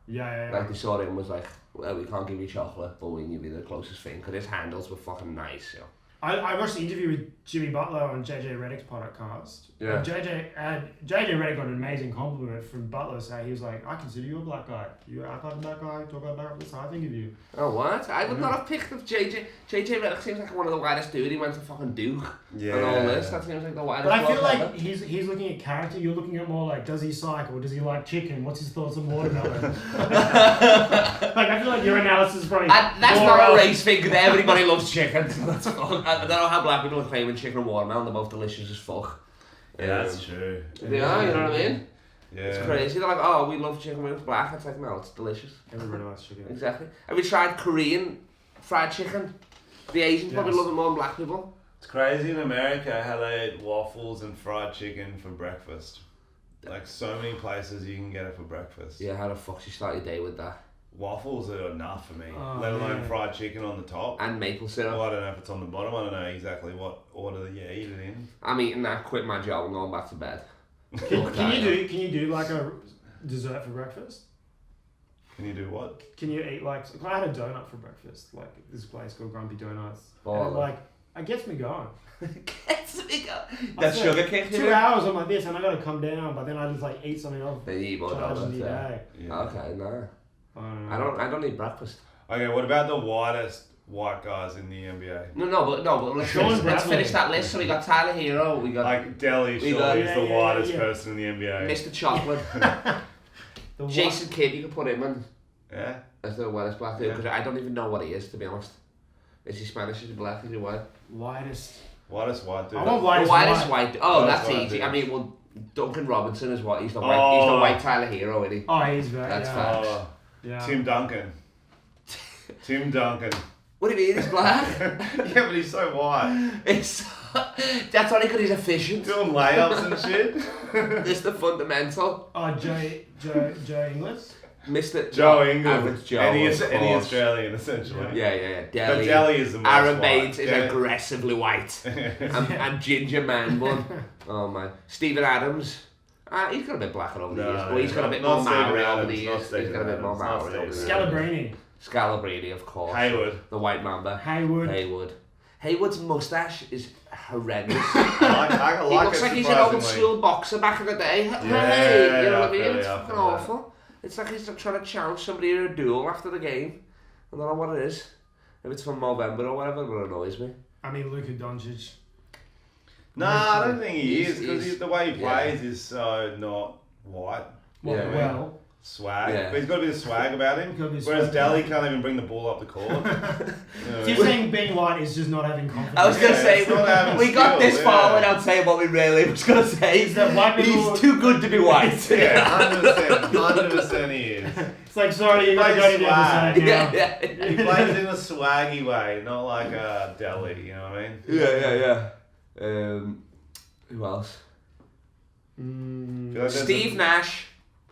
Yeah. Like they saw him was like, well, we can't give you chocolate, but we can give you the closest thing, because his handles were fucking nice, yo. I watched the interview with Jimmy Butler on JJ Redick's podcast. Yeah. JJ Redick got an amazing compliment from Butler saying he was like, I consider you a black guy. You act like a black guy, talk like a black guy, that's how I think of you. Oh, what? I would not have picked up JJ. JJ Redick seems like one of the whitest dudes. He went to fucking Duke and all this. That seems like the whitest. But I feel like ever. he's looking at character, you're looking at more like, does he cycle? Does he like chicken? What's his thoughts on watermelon? Like, I feel like your analysis is probably That's more not a of- race thing, because everybody loves chicken. That's fuck. I don't know how black people are claiming chicken and watermelon. They're both delicious as fuck. Yeah, that's true. They are, you know what I mean? Yeah. It's crazy. They're like, oh, we love chicken when it's black. It's like, no, it's delicious. Everybody likes chicken. Exactly. Have you tried Korean fried chicken? The Asians probably love it more than black people. It's crazy in America how they eat waffles and fried chicken for breakfast. Like so many places you can get it for breakfast. Yeah, how the fuck do you start your day with that? Waffles are enough for me, Oh, let alone man. fried chicken on the top. And maple syrup. Well, I don't know if it's on the bottom. I don't know exactly what order you eat it in. I'm eating that, quit my job and going back to bed. Can you do like a dessert for breakfast? Can you do what? Can you eat like? I had a donut for breakfast, like this place called Grumpy Donuts. Oh, And like, it gets me going. Gets me going. I That said, sugar kick. 2 hours I'm like this, and I gotta come down, but then I just like eat something else. Then you eat more charge in donuts, the yeah. day. Yeah. Okay, no. I don't know. I don't eat breakfast. Okay, what about the whitest white guys in the NBA? No, but let's Sean finish, Bradley. that list. So we got Tyler Hero, we got Like Delhi, We surely got- is the Yeah, whitest yeah. person in the NBA. Mr. Chocolate, The Jason Kidd. You can put him in Yeah. as the whitest black dude, Yeah. because I don't even know what he is, to be honest. Is he Spanish? Is he black? Is he white? whitest. Whitest white dude. I want The whitest whitest white. white. Oh, Whitest that's white easy. dude. I mean, well, Duncan Robinson is what he's the white. He's the Oh. white Tyler Hero, isn't he? Oh, he's very. That's yeah. fine. Oh, Yeah. Tim Duncan. Tim Duncan. What do you mean? He's black. Yeah, but he's so white. It's that's only because he's efficient. Doing layups and shit. It's the fundamental. Oh, Joe Inglis. Mr. Joe Ingles. Average Joe. Any of any course. Australian, essentially. Yeah. But Delhi. Delhi is the most Aaron white. Baines is Yeah. aggressively white. and Ginger Man one. Oh man. Stephen Adams. He's got a bit blacker over the No, years. Well, he's got a bit not more Maori Stephen over Adams, the years. not He's Stephen got a bit more Adams, not Maori over the Stephen years. Scalabrini. Scalabrini, of course. Haywood. The white mamba. Haywood. Haywood's mustache is horrendous. I He like looks it like he's an old surprisingly. school boxer back in the day. Hey, Yeah, you know what I I mean? feel It's you, I fucking feel that. awful. It's like he's trying to challenge somebody in a duel after the game. I don't know what it is. If it's from Movember or whatever, it annoys me. I mean, Luka Doncic. Nah, I don't think he He's- is, because he's- the way he yeah. plays is so not white. Well, Yeah. well. Swag. Yeah. But he's got a bit of swag about him. Got a bit of Whereas swag. Delhi can't even bring the ball up the court. You know what I So you're mean? saying being white is just not having confidence? I was gonna Yeah, say it's not having we got skill, this far yeah. without saying what we really was gonna say. Is that white people- He's too good to be white. Yeah, 100% he is. It's like, sorry, you gotta go to the other side now. yeah. He plays in a swaggy way, not like a Delhi, you know what I mean? Yeah. Who else? Steve Nash.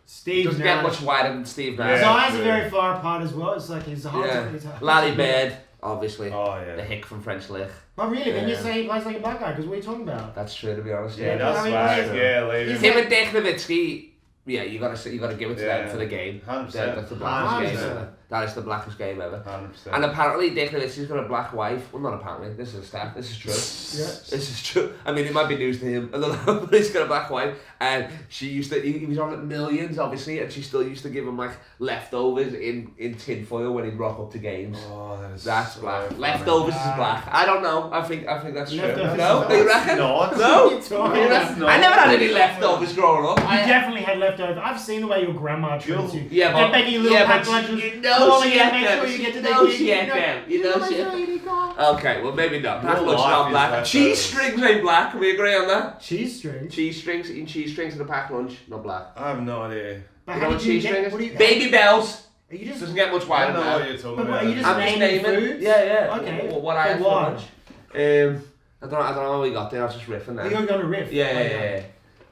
Steve Doesn't Nash. get much wider than Steve Nash. His eyes are very far apart as well. It's like his heart. Yeah. Larry Bird, obviously. Oh, yeah. The hick from French Lick. But really, then you say he plays like a black guy, because what are you talking about? That's true, to be honest. Yeah, that's right. Yeah, leave him and Dirk Nowitzki. Yeah, you gotta give it to them for the game. 100%. That's the blackest 100%. game ever. That is the blackest game ever. 100%. And apparently Dirk Nowitzki's got a black wife. Well, not apparently. This is a stat. This is true. This is true. I mean, it might be news to him. I don't know, but he's got a black wife, and she used to. He was on at millions, obviously, and she still used to give him like leftovers in tinfoil when he'd rock up to games. Oh, that's so black. funny. Leftovers is black. I don't know. I think that's true. Leftovers No, is you reckon? not. No. That's not. I never had any leftovers growing up. You definitely had leftovers. I've seen the way your grandma treats you. Yeah, but making little packed lunches. you know she make had sure you get to the know gig, she had them. You know she had them. Okay, well maybe not. Packed lunch not black. Cheese strings ain't black. Can we agree on that? Cheese strings? Cheese strings, eating cheese strings in a packed lunch, not black. I have no idea. But You know how what did you cheese get... string is? Baby bells. Are you just... Doesn't get much I wider don't than know that. what you're talking But about. are you just I'm just naming naming. foods? Yeah. Okay. What I had for why? lunch. I don't know how we got there. I was just riffing You're then. going to riff. Yeah.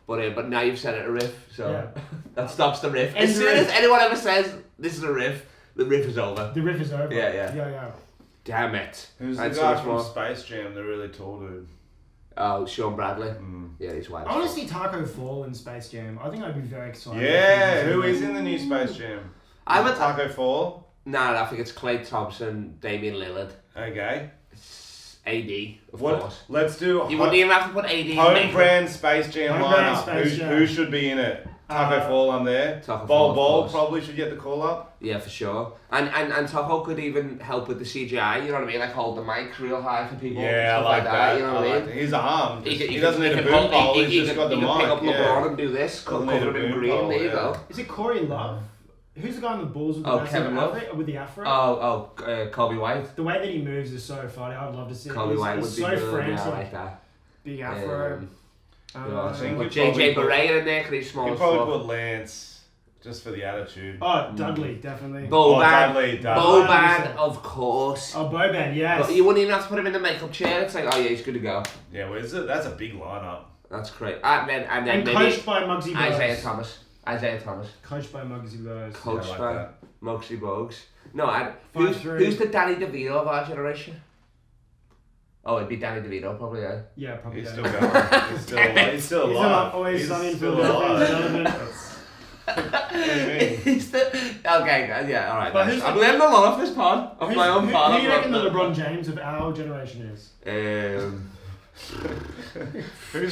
But now you've said it a riff, so that stops the riff. End As the soon riff. as anyone ever says this is a riff, the riff is over. The riff is over. Yeah. Damn it. Who's I the had so guy much from more. Space Jam, the really tall dude? Oh, Sean Bradley. Yeah, he's white. I want to see Taco Fall in Space Jam. I think I'd be very excited. Yeah, who is in the new Space Jam? I would Taco Fall. Nah, I think it's Klay Thompson, Damian Lillard, Okay. AD, of What? course. Let's do You wouldn't even have to put AD in home makeup. brand Space Jam Home brand lineup. Space Jam. Who should be in it? Taco Fall on there. Taco Fall, Bol of Bol course. probably should get the call up. Yeah, for sure. And Taco could even help with the CGI, you know what I mean? Like hold the mics real high for people. Yeah, I stuff like that. You know what I mean? He's armed. He can- doesn't need a can boom hold- pole. he He's just got the can mic. pick up LeBron Yeah. and do this, Doesn't cover need a him in boom green, pole, there you yeah. go. Is it Corey Love? Who's the guy on the Bulls with the Oh, massive Kevin Love? afro- with the afro? Kobe White. The way that he moves is so funny. I'd love to see it. Kobe White would He's be so good, French, yeah, I like like that. big afro. I think But he'd probably JJ put- Barea in there, because he's small He'd as probably fuck. put Lance, just for the attitude. Oh, Dudley, definitely. Boban. Dudley. Boban, of course. Oh, Boban, yes. But you wouldn't even have to put him in the makeup chair. It's like, oh yeah, he's good to go. Yeah, well, that's a big lineup. That's great. And then And maybe coached by Muggsy Isaiah Bogues. Thomas. Coached by Muggsy Bogues. Coached like by that. Muggsy Bogues. No, Five three. who's the Danny DeVito of our generation? Oh, it'd be Danny DeVito, probably, yeah. Yeah, probably. He's yeah. still going. He's still alive. He's still He's alive. not always sunny in still Philadelphia. alive. What do you mean? He's the... Okay, guys, yeah, alright. But Nice. who's I'm the- learning a lot off this pod. Off my own pod. Who do you reckon the LeBron James of our generation is?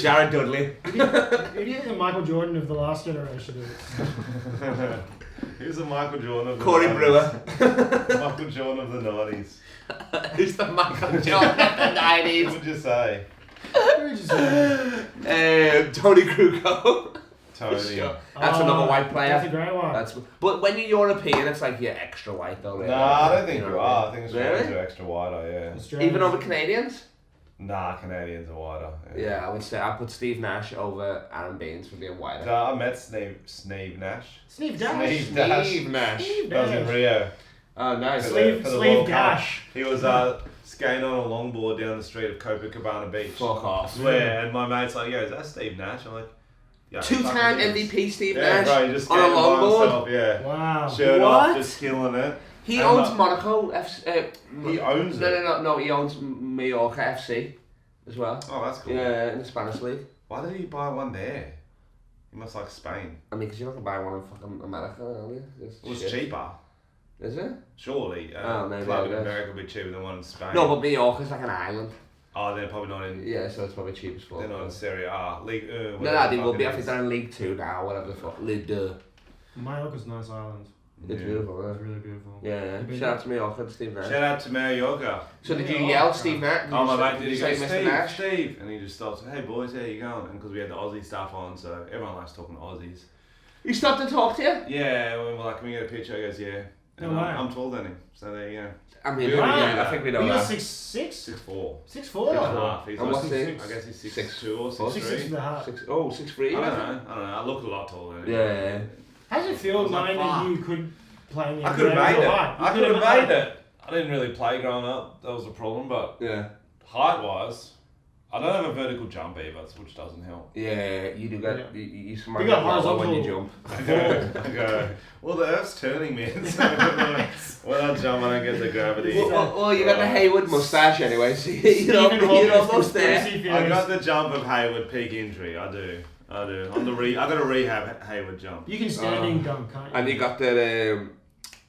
Jared Dudley. Who do you think the Michael Jordan of the last generation is? Who's the Michael Jordan of the Corey 90s? Brewer. Michael Jordan of the 90s. Who's the Michael Jordan of the What 90s? would you say? Who would you say? Tony Kruko. Tony. Sure. That's another white player. That's a great one. But when you're European, it's like you're extra white though. Really. Nah, I don't think You you know are. what I think Really? Australians are extra wider, yeah. Australians. Even over Canadians? Nah, Canadians are wider. Yeah, I would say I'd put Steve Nash over Aaron Baines for being whiter. I met Sneve Nash. Steve Dash. Steve Dash. Steve Nash. Steve That was in Dash. Rio. Oh, nice. Sleeve- For the sleeve World Cup. dash. He was skating on a longboard down the street of Copacabana Beach. Fuck I off. swear, and my mate's like, yo, is that Steve Nash? I'm like, yeah. Two-time fucking is. MVP Steve Yeah, Nash bro, he just on a skated by longboard. himself, yeah. Wow. Shirt What? off, just killing it. He And owns like- Monaco FC. He owns it. No. He owns Mallorca FC as well. Oh, that's cool. Yeah, in the Spanish league. Why did he buy one there? He must like Spain. I mean, because you're not gonna buy one in fucking America, are you? It's It was shit. cheaper. Is it? Surely. Oh, maybe, club I in guess. America would be cheaper than one in Spain. No, but Mallorca's like an island. Oh, they're probably not in. Yeah, so it's probably cheap as fuck. They're not in Serie A. League. No, they will be. I think they're in League 2 now, whatever the fuck. League 2. Mallorca's a nice island. It's Yeah. beautiful, It's really beautiful. yeah. Shout out to Mallorca and Steve Nash. Shout out to Mallorca. So did you yell Steve Nash? Oh, my mate, did he you go, say Mr. Steve, Nash? Steve? And he just stopped, hey boys, how you going? And because we had the Aussie stuff on, so everyone likes talking to Aussies. He stopped to talk to you? Yeah, and we were like, can we get a picture? He goes, yeah. And No way. I'm taller than him, so there you go. I mean, Wow. yeah, I think we know You're that. 6'6"? 6'4". 6'4"? 6.5. He's And like what's he? 6'6". I guess he's 6'2" 6'2" or 6'3". 6'6" and a half. 6'3". I don't know. I look a lot taller than him. Yeah. How does it feel I was like, knowing that fuck. you could play in the I could have NBA? made it. You're right. You I could have made made it. I didn't really play growing up. That was the problem. But Yeah. height-wise, I don't have a vertical jump either, which doesn't help. Yeah, you do get you You got horizontal when you jump. I go. Well, the Earth's turning, man. So when I jump, I don't get the gravity. Well, you got the Hayward mustache anyway, so you're almost there. I got the jump of Hayward peak injury. I do. I got a rehab Hayward jump. You can standing dunk, can't you? And you got the.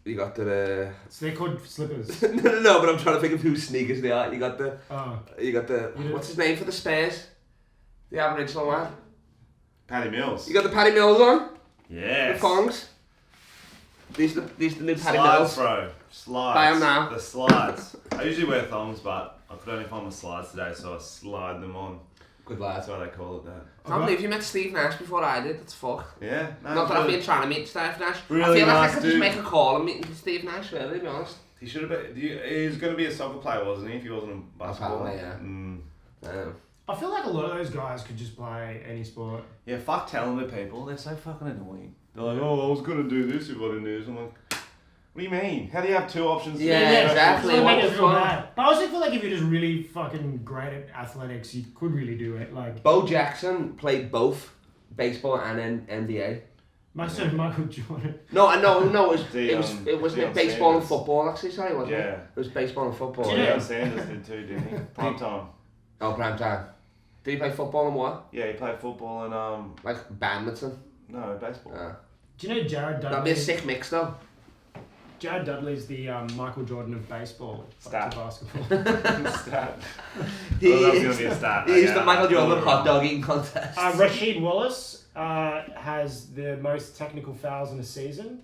So they're called slippers. no, but I'm trying to think of whose sneakers they are. You got the. You What's his name for the Spurs? The Aboriginal lad. Paddy Mills. You got the Paddy Mills on? Yes. The thongs. These the new Paddy Slides, Mills. bro. Slides. Buy 'em now. The slides. I usually wear thongs, but I could only find my slides today, so I slide them on. Good lad. That's why they call it that. I can't believe you met Steve Nash before I did. That's fuck. Yeah. No, Not that I've been trying to meet Steve Nash. Really I feel like nice I could dude. just make a call and meet Steve Nash, really, to be honest. He should have been. He was going to be a soccer player, wasn't he? If he wasn't a basketball. Apparently, yeah. I feel like a lot of those guys could just play any sport. Yeah, fuck talented people. They're so fucking annoying. They're like, oh, I was going to do this if I didn't do this. I'm like, what do you mean? How do you have two options? Yeah, exactly. It What make the us feel fuck? bad. But I also feel like if you're just really fucking great at athletics, you could really do it. Like Bo Jackson played both baseball and NBA. Michael Jordan. No, it was Deion baseball and Sanders. football actually. Sorry, wasn't Yeah. it? It was baseball and football. Do you know- Deion Sanders did too, didn't he? Prime time. Oh, prime time. Did he play football and what? Yeah, he played football and Like badminton. no, baseball. Do you know Jared Dudley? That'd be a sick mix though. Jared Dudley's the Michael Jordan of baseball. Stat. To basketball. Stat. He Well, that's is, gonna be a stat. he is Yeah, the Michael Jordan I hot dog eating contest. Rasheed Wallace has the most technical fouls in a season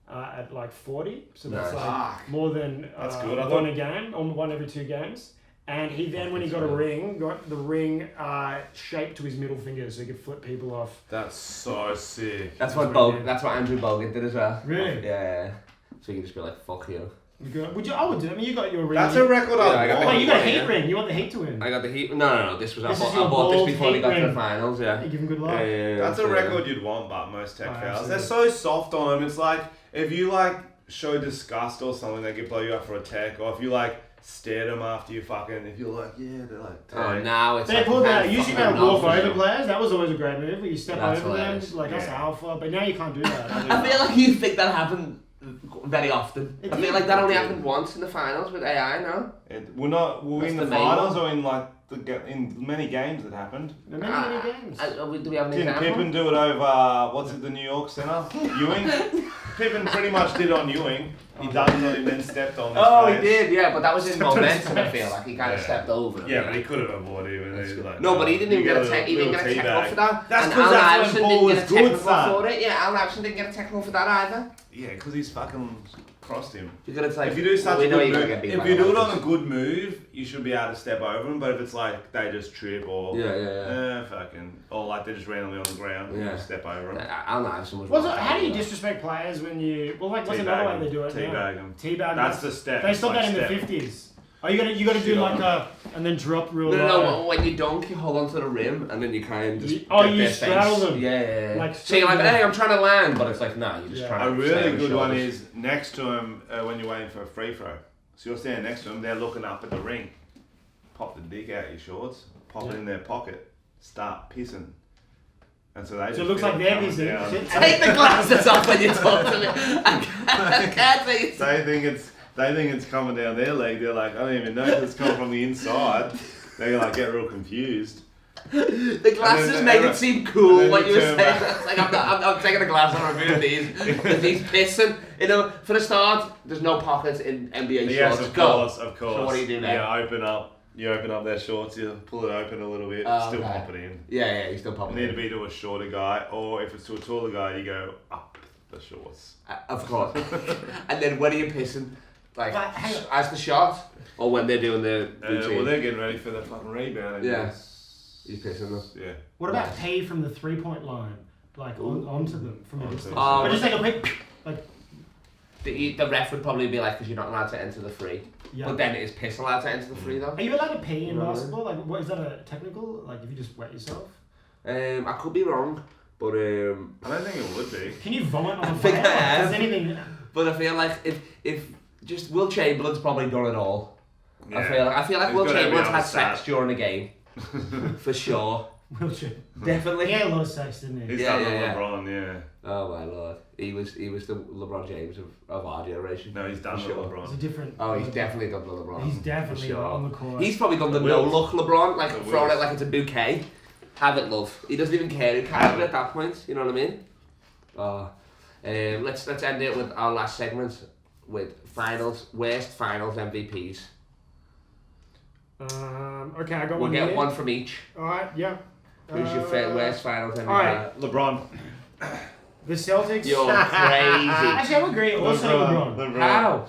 at like 40. So that's Nice. like more than That's good. I one a game, or one every 2 games. And he then, when he got a ring, got the ring shaped to his middle finger so he could flip people off. That's so sick. That's That's what what he did. That's what Andrew Bogut did as well. Really? Yeah. So you can just be like, fuck you. Would you? I would do. I mean, you got your ring. That's a record Yeah, I I got want. Wait, you got a Yeah. heat ring. You want the Heat to win. I got the Heat. No. This was This I is your bought this bold before they Heat got to the ring. finals. Yeah. You give him good luck. That's a record you'd want, but most tech Oh, fouls. absolutely. They're so soft on them. It's like, if you like show disgust or something, they could blow you up for a tech. Or if you like stare them after you fucking, if you're like, yeah, they're like, Oh, tech. now it's They like, pulled that. man, Usually fucking they walk enough, over you know. players. That was always a great move. Where you step That's over hilarious. them, like that's Yeah. alpha. But now you can't do that. I feel like you think that happened very often. It I feel did. like that only It did. happened once in the finals with AI. No. We're That's in the the main finals one. or in like in many games it happened. There are many games. Do we have an Didn't example? Pippen do it over, what's it, the New York Center? Ewing? Pippen pretty much did on Ewing. He dunked on him, then stepped on his Oh, face. he did, yeah, but that was in Stepped on his momentum. I face. feel like he kind of Yeah. stepped over. him, Yeah, but he could have avoided it. That's He was good. like, No, but he didn't even you get a tech. He didn't get a little technical teabag. for that. That's and because Allen that's when Iverson ball didn't was get a good, technical son. for it. Yeah, Allen Iverson didn't get a technical for that either. Yeah, because he's fucking crossed him. You're gonna like, If you do such we a know good you're gonna move, get beat if by you do it Allen on a good move, you should be able to step over them. But if it's like they just trip or fucking, or like they're just randomly on the ground, you Yeah. just step over them. Allen Iverson was. What's it, well how do you done. disrespect players when you? Well, like what's another way they do it? Teabag them. Teabag. That's the step. They stopped Like that in step. the 50s. Oh, you gotta do Shit like on a and then drop real No, low. when you dunk, you hold onto the rim and then you kind of just. You- oh, get you their straddle face. them. Yeah. Like So you're like, straddle hey, I'm trying to land, but it's like, nah, you're just Yeah. trying A to. really stay on good his one shoulders. is next to him when you're waiting for a free throw. So you're standing next to him, they're looking up at the ring. Pop the dick out your shorts, pop it in their pocket, start pissing. And so they just So it looks feel like they're coming pissing. down. Shit. Take the glasses off when you talk to me. I can't see it. They think it's coming down their leg. They're like, I don't even know if it's coming from the inside. They like get real confused. The glasses then- make and it then- seem cool and what then you were you saying. turn It's like I'm taking the glass and removing these because he's pissing. You know, for the start, there's no pockets in NBA Yes, shorts. of Go. course. So what do you do now? You open up their shorts. You pull it open a little bit. Oh, Still okay. pop it in. Yeah, you still popping. Need to be to a shorter guy, or if it's to a taller guy, you go up the shorts. Of course. And then when are you pissing? Like But hang on. as the shot, or when they're doing the routine? Well, they're getting ready for the fucking rebound. And Yeah. just- You pissing them. Yeah. What about pee from the 3-point line, like onto them from a Onto distance? them. Oh, But just like a quick, like The ref would probably be like, because you're not allowed to enter the free. yeah. But then is piss allowed to enter the free though? Are you allowed to pee in No. basketball? Like, what is that a technical? Like, if you just wet yourself? I could be wrong, but I don't think it would be. Can you vomit on a think player? I have. Does anything? I feel like if just Will Chamberlain's probably done it all. Yeah. I feel like He's Will got every Chamberlain's other had stat. sex during the game. For sure. Wilshire. Definitely. He had a lot of sex, didn't he? He's done with LeBron, yeah. Oh my lord. He was the LeBron James of our generation. No, he's done with LeBron. It's a different... Oh, he's definitely done the LeBron. He's definitely on the court. He's probably done the no-look LeBron, like throwing it like it's a bouquet. Have it, love. He doesn't even care who carries it at that point, you know what I mean? Let's end it with our last segment with worst finals MVPs. Okay, I got one. We'll get one from each. Alright, yeah. Who's your worst finals MVP? Alright. LeBron. The Celtics. You're crazy. Actually, I would agree. Also LeBron. How?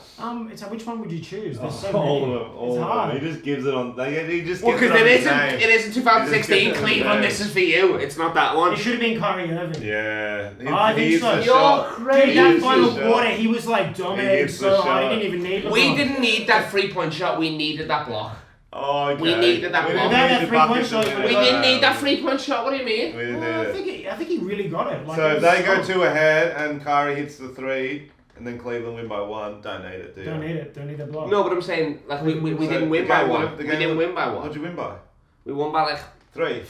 It's which one would you choose? There's so all many. of them. All it's of hard. them. He just gives it on. He just. Well, because it isn't 2016 Cleveland. name. This is for you. It's not that one. It should have been Kyrie Irving. Yeah. I think so. You're crazy. Dude, that final quarter, he was like dominating so hard. He didn't even need LeBron. We didn't need that 3-point shot. We needed that block. Oh, okay. We needed that block. That 3-point shot. We didn't need that 3-point shot. What do you mean? We didn't need it. I think he really got it. Like, So if they go 2 ahead and Kyrie hits the 3, and then Cleveland win by 1, don't need it, do you? Don't need it. Don't need the block. No, but I'm saying like we So didn't win by 1. We didn't win by 1. What'd you win by? We won by like 3.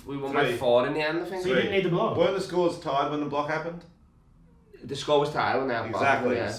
We won by 4 in the end, I think. So you didn't need the block. Weren't the scores tied when the block happened? The score was tied on that. Exactly. Yeah.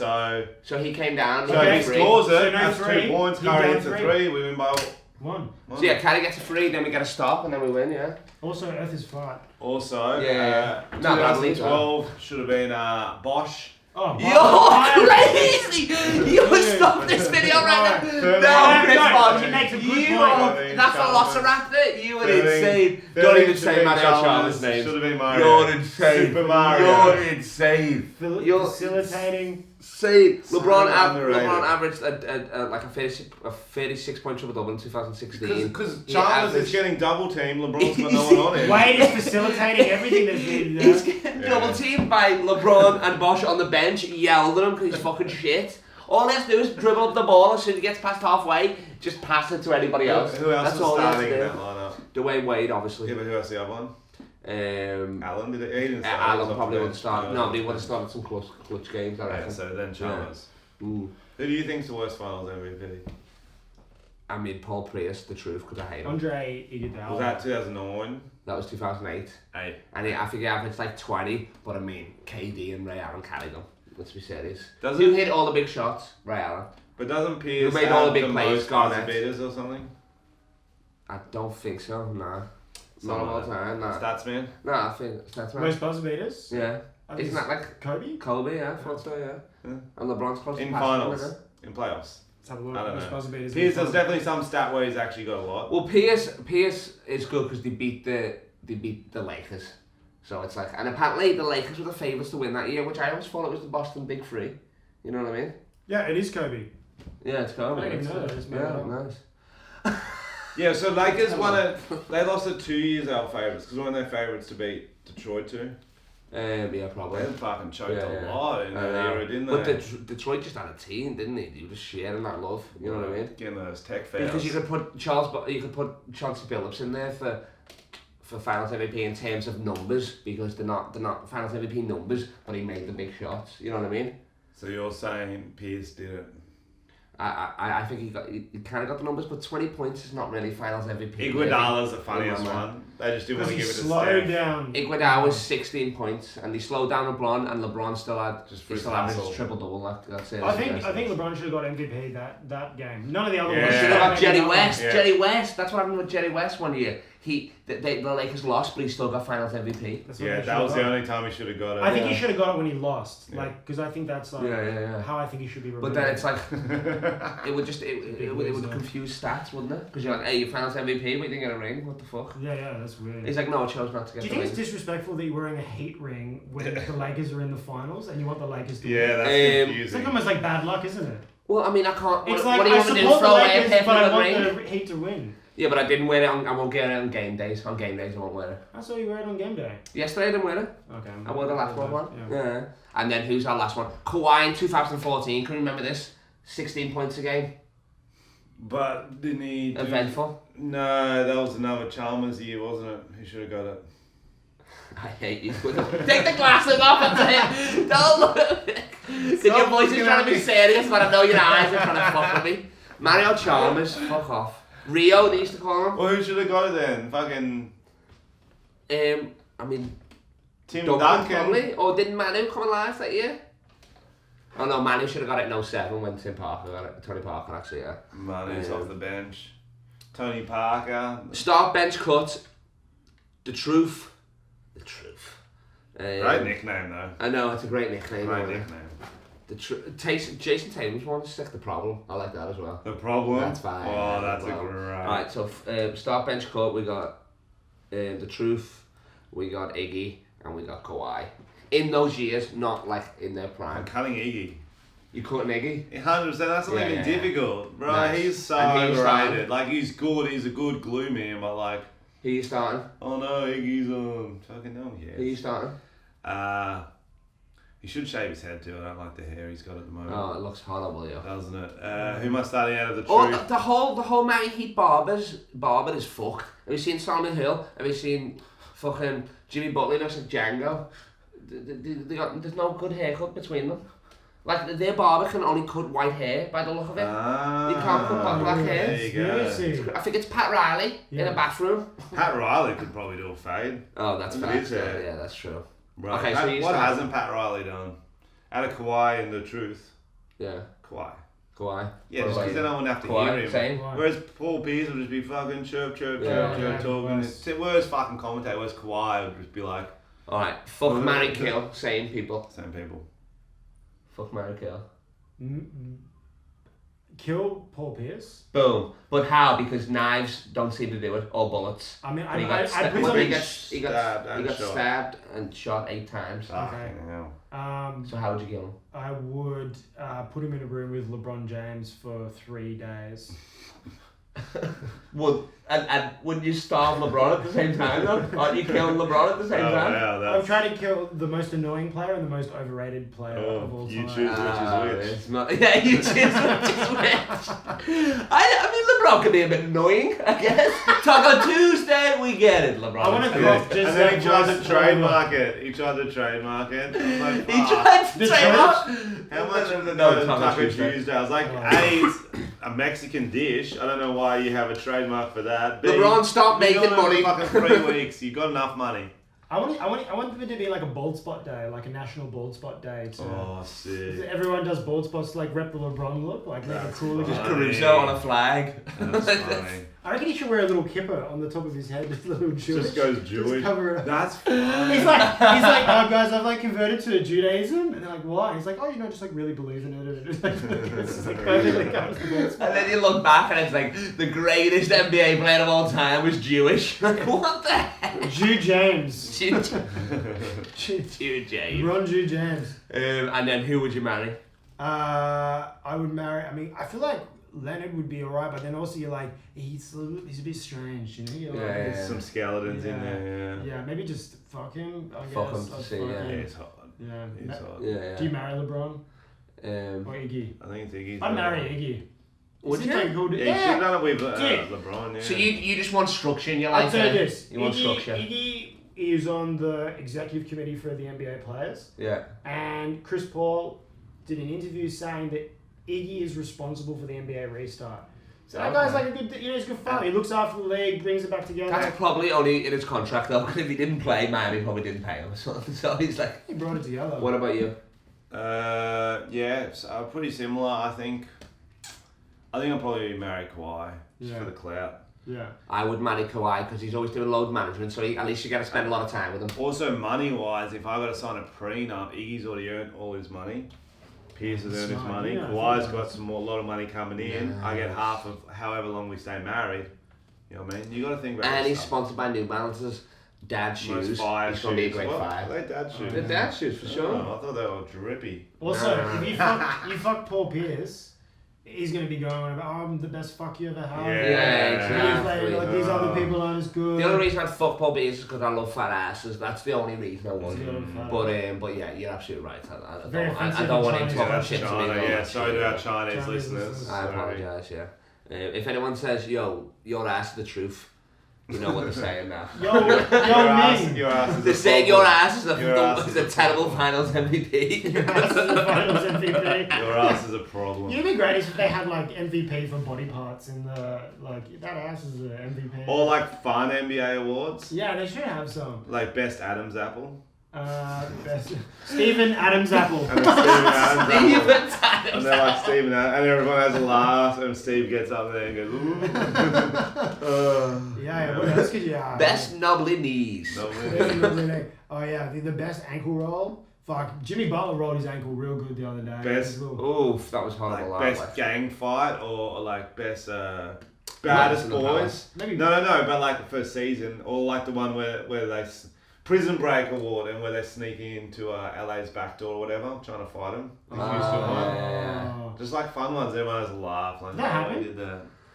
So he came down. if he scores it, So no that's 2 3. points. He Kyrie down hits a 3. 3. We win by 1. So yeah, Kyrie gets a free, then we get a stop, and then we win. Yeah. Also, Earth is flat. Also, Yeah. No, but I believe that. 2012 should have been Bosch. Oh, You're crazy! You stop this video right now. No, Chris Bosh. He makes a good You point. are, that's a Velociraptor. You are insane. Don't even say Mario Chalmers' name. Should have been Mario. You're insane. Super Mario. You're insane. You're Facilitating. insane. LeBron underrated. averaged like a 36-point triple-double in 2016. Because He Chalmers is averaged- getting double teamed, LeBron's got no one on him. Wade is facilitating everything that's needed He's there. getting double teamed by LeBron and Bosch on the bench, yelled at him because he's fucking shit. All he has to do is dribble up the ball as soon as he gets past halfway, just pass it to anybody else. Who else That's is all he has starting to in do. that lineup? Dwayne Wade, obviously. Yeah, but who else the other one? Alan He didn't start. probably would have started. No, but he would have started some clutch games, I Yeah, reckon. so then Chalmers. Ooh. Who do you think's the worst finals MVP? I mean, Paul Prius, the truth, because I hate him. Andre Iguodala. Was that 2009? That was 2008. Hey. And I think he averaged like 20, but I mean, KD and Ray Allen carried them. Let's be serious. Does Who it? hit all the big shots? Ray Allen. But doesn't Pierce Who made all the have big the plays, most Garnett? buzzer beaters or something? I don't think so, nah. Not Something of all like time, nah. Stats man? Nah, I think that's right. Most buzzer beaters? Yeah. I think Isn't that like Kobe? Kobe, yeah, I thought so, yeah. Yeah. And LeBron's close In to passing him, finals. isn't it? In playoffs. Let's have a look. I don't Most know. buzzer beaters. in Pierce, the there's final. definitely some stat where he's actually got a lot. Well, Pierce is good because they beat the Lakers. So it's like, and apparently the Lakers were the favourites to win that year, which I always thought it was the Boston Big Three. You know what I mean? Yeah, it is Kobe. Yeah, it's Kobe. I didn't even know that. It's Yeah, made nice. Yeah, so Lakers won it. They lost it 2 years out favourites because one of their favourites to beat Detroit too. Yeah, probably. They fucking choked Yeah. a lot in that era, didn't they? But Detroit just had a team, didn't they? You were just sharing that love. You know what I mean? Getting those tech fouls. Because you could put Chauncey Billups in there for Finals MVP in terms of numbers because they're not Finals MVP numbers, but he made the big shots. You know what I mean? So you're saying Pierce did it? I think he kind of got the numbers, but 20 points is not really Finals MVP. Iguodala's the funniest one. They just didn't Because want to he give it to slowed Steph. down. Iguodala was 16 points, and he slowed down LeBron, and LeBron still had Just for he his still averaged hustle. triple double. That's it. I think LeBron should have got MVP that game. None of the other Yeah. ones. Should have got Jerry West. Yeah. Jerry West. That's what happened with Jerry West one year. The Lakers lost, but he still got Finals MVP. That's what Yeah, they that should was have the got. only time he should have got it. I think Yeah. he should have got it when he lost. Yeah. Like, because I think that's like Yeah. how I think he should be But remembered. then it's like it would just it would confuse stats, wouldn't it? Because you're like, hey, you Finals MVP, but you didn't get a ring. What the fuck? yeah, that's weird. He's like, no, I chose not to get Do you the think ring. it's disrespectful that you're wearing a Heat ring when the Lakers are in the finals and you want the Lakers to Yeah, win? that's It's confusing. like almost like bad luck, isn't it? Well, I mean, I can't. It's what like do you I want me to do? support the Throw away a Lakers, paper but I ring? want the Heat to win. Yeah, but I didn't wear it. I won't get it on game days. On game days, I won't wear it. I saw you wear it on game day. Yesterday, I didn't wear it. Okay. I wore the last one. Yeah. Yeah. And then who's our last one? Kawhi in 2014. Can you remember this? 16 points a game. But didn't he? Eventful. No, that was another Chalmers year, wasn't it? He should have got it. I hate you. Take the glasses off and say it. Don't look at me. Your voice is trying to be serious, but I know your eyes are trying to fuck with me. Mario Chalmers, fuck off. Rio, they used to call him. Well, who should have got it then? Fucking. I mean, Tim Duncan Duncan. probably. Or didn't Manu come alive that year? Oh no, Manu should have got it in 07 when Tony Parker actually, yeah. Manu's off the bench. Tony Parker. Start bench cut. The truth. Great nickname though. I know, it's a great nickname. Great nickname. Jason Tatum's one, just like the problem. I like that as well. The problem? That's fine. Oh, that's a well. great. Alright, so start bench cut, we got the truth, we got Iggy, and we got Kawhi. In those years, not like in their prime. I'm cutting Iggy. You cutting Iggy? 100%. That's not even difficult, bro. Nice. He's so And overrated. Like he's good. He's a good glue man, but like. Who you starting? Oh no, Iggy's on. Fucking no, yeah. Who you starting? He should shave his head too. I don't like the hair he's got at the moment. Oh, it looks horrible, yeah. Doesn't it? Who am I starting out of the truth? Oh, the whole Miami Heat barber is fucked. Have you seen Solomon Hill? Have you seen fucking Jimmy Butler? Looks like Django. There's no good haircut between them. Like their barber can only cut white hair by the look of it. They can't cut black hair. There you go. I think it's Pat Riley in a bathroom. Pat Riley could probably do a fade. Oh, that's Look at facts. his hair. Yeah, that's true. Right. Okay, so what hasn't Pat Riley done? Out of Kawhi and the truth. Yeah. Kawhi. Yeah, What just because about then I wouldn't have to Kawhi, hear him. same. Whereas Paul Pierce would just be fucking chirp, Yeah. talking. Whereas fucking commentator, whereas Kawhi would just be like. Alright, fuck, marry, kill. Same people. Same people. Fuck, marry, kill. Kill Paul Pierce. Boom. But how? Because knives don't seem to do it, or bullets. I mean, He got stabbed and shot 8 times. Okay. So how would you kill him? I would put him in a room with LeBron James for 3 days. And wouldn't you starve LeBron at the same time though? Aren't you killing LeBron at the same time? Yeah, I'm trying to kill the most annoying player and the most overrated player of all time. You choose which is which. Yeah, you choose which is which. I mean, LeBron can be a bit annoying, I guess. Talk on Tuesday, we get it, LeBron. I want to crop just and then he tried to trademark it. He tried to trademark it. I was like, He tried to trademark. How much of the Taco Tuesday? I was like, it's a Mexican dish. I don't know why you have a trademark for that. B, LeBron, stop making money. Fucking 3 weeks. You got enough money. I want it to be like a bald spot day, like a national bald spot day. Sick. Everyone does bald spots to like rep the LeBron look, like make it cool. Just Caruso on a flag. That's funny. I reckon he should wear a little kipper on the top of his head, just a little Jewish. Just goes Jewish. Just cover it up. That's funny. He's like, oh guys, I've like converted to Judaism, and they're like, why? He's like, oh, just like really believe in it, and it's like, perfectly covers the bald spot. And then you look back and it's like the greatest NBA player of all time was Jewish. Like, what the heck? Jew James. Jew James. Ron Jew James. And then who would you marry? I would marry. I mean, I feel like Leonard would be alright, but then also you're like, he's a bit strange, you know? You're like, There's some skeletons in there, Yeah, maybe just fuck him, I guess. Fuck him to see, yeah. He's hot. Yeah. He's hot. Yeah. Do you marry LeBron? Or Iggy? I think it's Iggy. I'd marry Iggy. Would you? Yeah, you should have done it with LeBron, yeah. So you just want structure in your I'd life? say this. You want structure? Iggy is on the executive committee for the NBA players. Yeah. And Chris Paul did an interview saying that Iggy is responsible for the NBA restart. So that guy's like a good, he's good fun. He looks after the league, brings it back together. That's probably only in his contract though, because if he didn't play, Miami probably didn't pay him. So he's like... He brought it together. What about you? So pretty similar, I think. I think I'll probably marry Kawhi, just for the clout. Yeah. I would marry Kawhi because he's always doing load management, so at least you get to spend a lot of time with him. Also, money-wise, if I got to sign a prenup, Iggy's already earned all his money. Pierce has earned his money. Yeah, Kawhi's got a lot of money coming in. Yeah. I get half of however long we stay married. You know what I mean? You got to think about. And he's stuff. sponsored by New Balances. Dad shoes. He's going to be a great fire. They're dad shoes. They're dad shoes for sure. Oh, I thought they were drippy. Also, if you fuck Paul Pierce, he's going to be going on about, I'm the best fuck you ever had. Yeah, exactly. Like, these other people aren't as good. The only reason I'd fuck Paul Pierce is because I love fat asses. That's the only reason I would. But yeah, you're absolutely right. I don't want him talking shit to me. Yeah, sorry to our Chinese listeners. I apologise, yeah. If anyone says, yo, your ass is the truth, You know what they're saying now. Yo, me. Your ass is They're saying your ass is Your a terrible finals MVP. Your ass is the finals MVP. Your ass is a problem. It'd be great if they had like MVP for body parts in the like that ass is an MVP. Or like fun NBA awards. Yeah, they should have some. Like best Adam's apple. Best Steven Adams apple. And then Steven Adams apple. Steven Adams And they're like Steven Adams, and everyone has a laugh, and Steve gets up there and goes, ooh. Yeah, what else could you have? Best knobbly knees. Oh yeah, the best ankle roll. Fuck, Jimmy Butler rolled his ankle real good the other day. Best. Oof, that was horrible. Like best gang fight or like best baddest boys. Maybe. No, but like the first season or like the one where they Prison Break award and where they're sneaking into LA's back door or whatever, trying to fight him. Just like fun ones, everyone has a laugh. Like, that happened.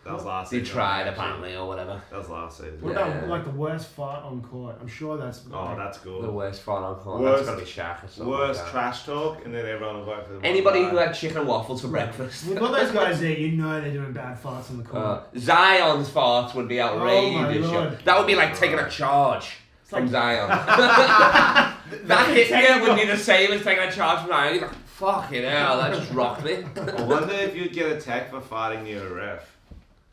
That was last They season. tried apparently or whatever. That was last season. What about like the worst fight on court? I'm sure that's. Oh, that's good. The worst fight on court. Worst- That's gotta be Shaq or something. Worst like trash talk, and then everyone will vote for them. Anybody who had chicken and waffles for breakfast. We've got those guys there. You know they're doing bad fights on the court. Zion's farts would be outrageous. Oh my Lord. That would be like taking a charge from like- Zion. That hit here would be the same as taking a charge from Zion. You're like, fucking hell, that just rocked me. I wonder if you'd get attacked for fighting near a ref.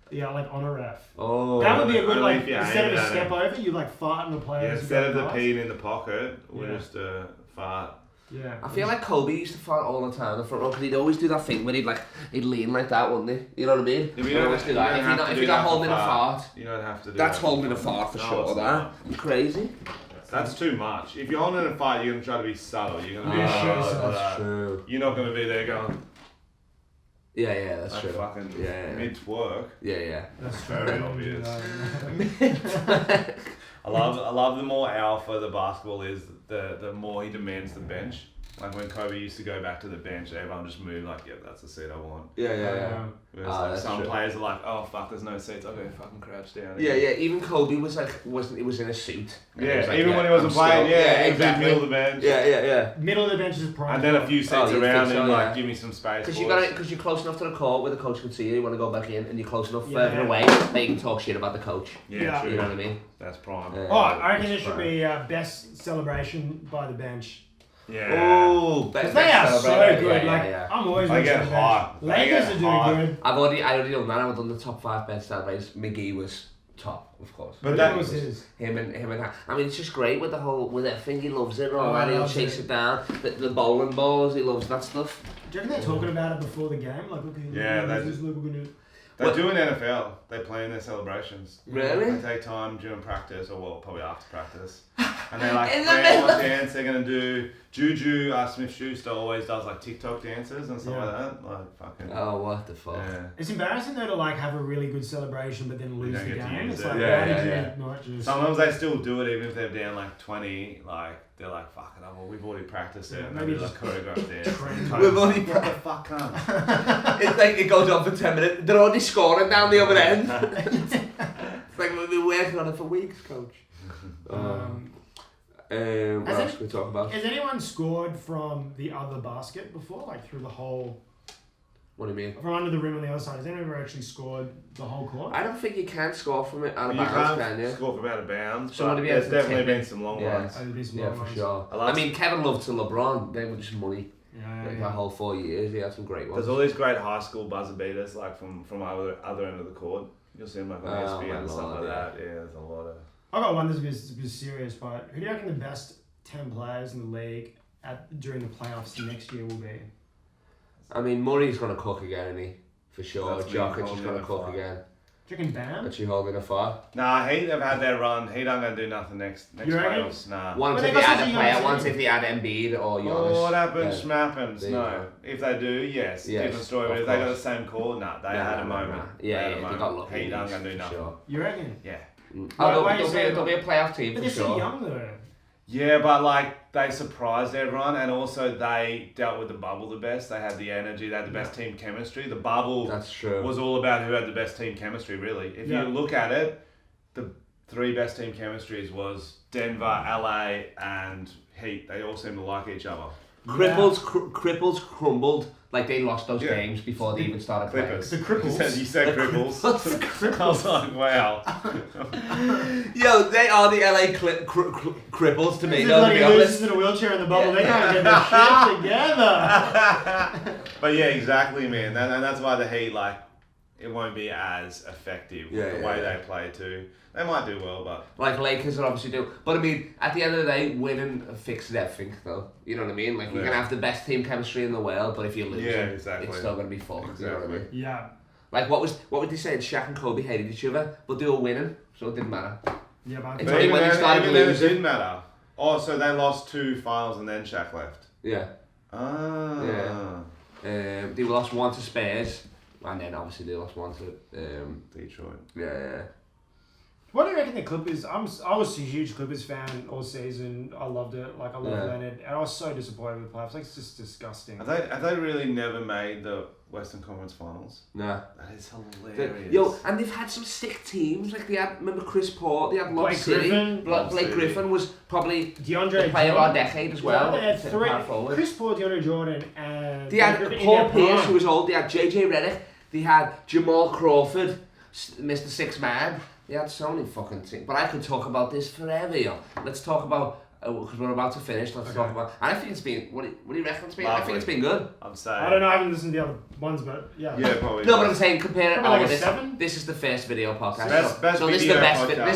Yeah, like on a ref. Oh. That would be a good Only like if you instead of aim a at step it. over, you like fart on the players. Yeah, instead of the peeing in the pocket, we're Yeah. just fart. Yeah. I feel like Kobe used to fart all the time in the front row because he'd always do that thing where he'd lean like that, wouldn't he? You know what I mean? Yeah, but He'd always do that. If you're not holding a fart, you don't have to do that's that. holding a fart for No, sure. it's That not. crazy. That's too much. If you're holding a fight, you're gonna try to be subtle. You're gonna be that's true. You're not gonna be there going. Yeah, that's Like true. fucking Yeah. mid twerk. Yeah. That's Very obvious. I love the more alpha the basketball is, the more he demands the bench. Like when Kobe used to go back to the bench, everyone just moved like, yeah, that's the seat I want. Yeah. Whereas Ah, like that's some true. players are like, oh fuck, there's no seats. I'll go fucking crouch down. Yeah. again. Even Kobe was in a suit. And he Yeah, was like, even when he wasn't I'm playing, still- he was in the exactly. middle of the bench. Yeah. Middle of the bench is prime. And then a few seats Oh, you around think so, him, like, yeah. give me some space. Because you're close enough to the court where the coach can see you. You want to go back in, and you're close enough Yeah. further away that you can talk shit about the coach. Yeah, true. You know what I mean? That's prime. Yeah. Oh, I reckon it should be best celebration by the bench. Yeah. Oh, Because they are so good. Yeah. I'm always They watching get the bench. hot. They Lakers get are doing hot. good. I already done that. I've done the top 5 best celebrations. McGee was top, of course. But That that was his. Him and I mean, it's just great with everything. He loves it. Oh, All right, he he'll loves chase it. it down. The bowling balls, he loves that stuff. Do you reckon they're talking about it before the game? Like, okay, Yeah, look, they- this is what we're gonna. They do in NFL. They plan their celebrations. Really? They take time during practice, or well, probably after practice. And they're like, In the plan what middle. dance they're going to do. Juju Smith-Schuster always does like TikTok dances and stuff Yeah. like that. Like fucking... Oh, what the fuck? Yeah. It's embarrassing though to like have a really good celebration but then lose don't the get to game. use It's it. like, Yeah, why did yeah. you not just? Sometimes they still do it even if they're down like 20. Like, they're like, fuck it, well, we've already practiced it. Yeah, And maybe maybe like choreographed dance. train. We've only What the fuck, cunt? It's like it goes on for 10 minutes. They're already scoring down the other end. It's like we've been working on it for weeks, coach. What Has else can we talk about? Has anyone scored from the other basket before, like through the whole, What do you mean? from under the rim on the other side? Has anyone ever actually scored the whole court? I don't think you can score from it out of You bounds, can't can you? score from out of bounds. Somebody But be able there's to definitely tip it. been some long Yeah. ones. Oh, there'd be some Yeah, long for ones. sure. I love I mean, Kevin Love to LeBron, they were just money. Yeah, Like yeah. that whole 4 years, he had some great ones. There's all these great high school buzzer beaters, like from other end of the court. You'll see them like on Oh, ESPN my and stuff Lord, like yeah. that. Yeah, there's a lot of. I got one that's a bit serious, but who do you reckon the best 10 players in the league during the playoffs next year will be? I mean, Murray's going to cook again, isn't he? For sure. That's me Jokic is holding going to a cook fire. again. Do you reckon Bam? Actually holding a fire. Nah, they've had their run. He don't gonna do nothing next You reckon? playoffs. Nah. Once But if they they got add such a a player, young once team. if they add Embiid or Giannis. Oh, what happens? Yeah. Schmappens. There you No. go. If they do, yes. Yes, Different story. But of if they got the course. same call, nah, they had a moment. Yeah, They had a they got moment. lucky. He don't gonna do for nothing. sure. You reckon? Yeah. Oh, why you there'll say be a playoff team But for they're so sure. young though. Yeah, but like they surprised everyone, and also they dealt with the bubble the best. They had the energy. They had the best team chemistry. The bubble That's true. was all about who had the best team chemistry. Really, if Yeah. you look at it, the 3 best team chemistries was Denver, LA, and Heat. They all seem to like each other. Cripples crumbled. Like they lost those games before they even started playing. The Cripples. You said Cripples. I was like, wow. Yo, they are the LA Cripples to me. They're bloody losers in a wheelchair in the bubble. They can't get their shit together. But yeah, exactly, man. And that's why the Heat, like, it won't be as effective with the way they play too. They might do well, but... Like Lakers are obviously do. But I mean, at the end of the day, winning fixes everything, though. You know what I mean? Like, you can have the best team chemistry in the world, but if you lose it's still going to be fucked. Exactly. You know what I mean? Yeah. Like, what would they say? Shaq and Kobe hated each other, but they were winning, so it didn't matter. Yeah, but It's only when they started losing. It didn't matter. Oh, so they lost 2 finals and then Shaq left. Yeah. Ah. Yeah. They lost 1 to Spurs, and then obviously they lost 1 to Detroit. Yeah. What do you reckon the Clippers? I was a huge Clippers fan all season. I loved it. Like I love Leonard, and I was so disappointed with the playoffs. Like it's just disgusting. Have they really never made the Western Conference Finals? No. That is hilarious. Yo, and they've had some sick teams. Like they had, remember Chris Paul? They had Lob City. Blake Griffin was probably the player of our decade as well. They had 3: Chris Paul, DeAndre Jordan, and they had Paul Pierce, who was old. They had JJ Redick. They had Jamal Crawford, Mr. Six Man. They had so many fucking things. But I could talk about this forever, yo. Let's talk about, because we're about to finish, let's talk about, and I think it's been, what do you reckon it's been? Lovely. I think it's been good. I'm saying. I don't know, I haven't listened to the other ones, but yeah. Yeah, probably. No, but I'm saying, compare it Probably all like a this. 7? This is the first video podcast. Best so this is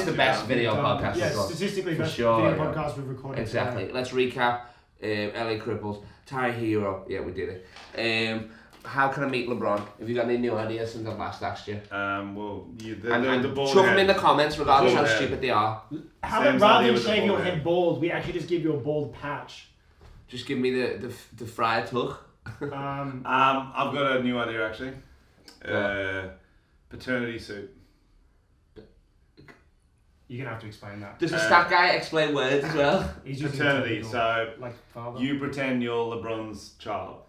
the best video podcast. Yeah, we've got. statistically For best sure, video podcast we've recorded. Exactly. Today. Let's recap. LA Cripples, Ty Hero. Yeah, we did it. How can I meet LeBron? Have you got any new ideas since I last asked you? Well, And the ball chuck them in the comments, regardless how stupid they are. How about rather than shave your head bald, we actually just give you a bald patch? Just give me the fried tuck. I've got a new idea actually. Paternity suit. You're gonna have to explain that. Does the stat guy explain words as well? He's Paternity. So like father. you pretend you're LeBron's child,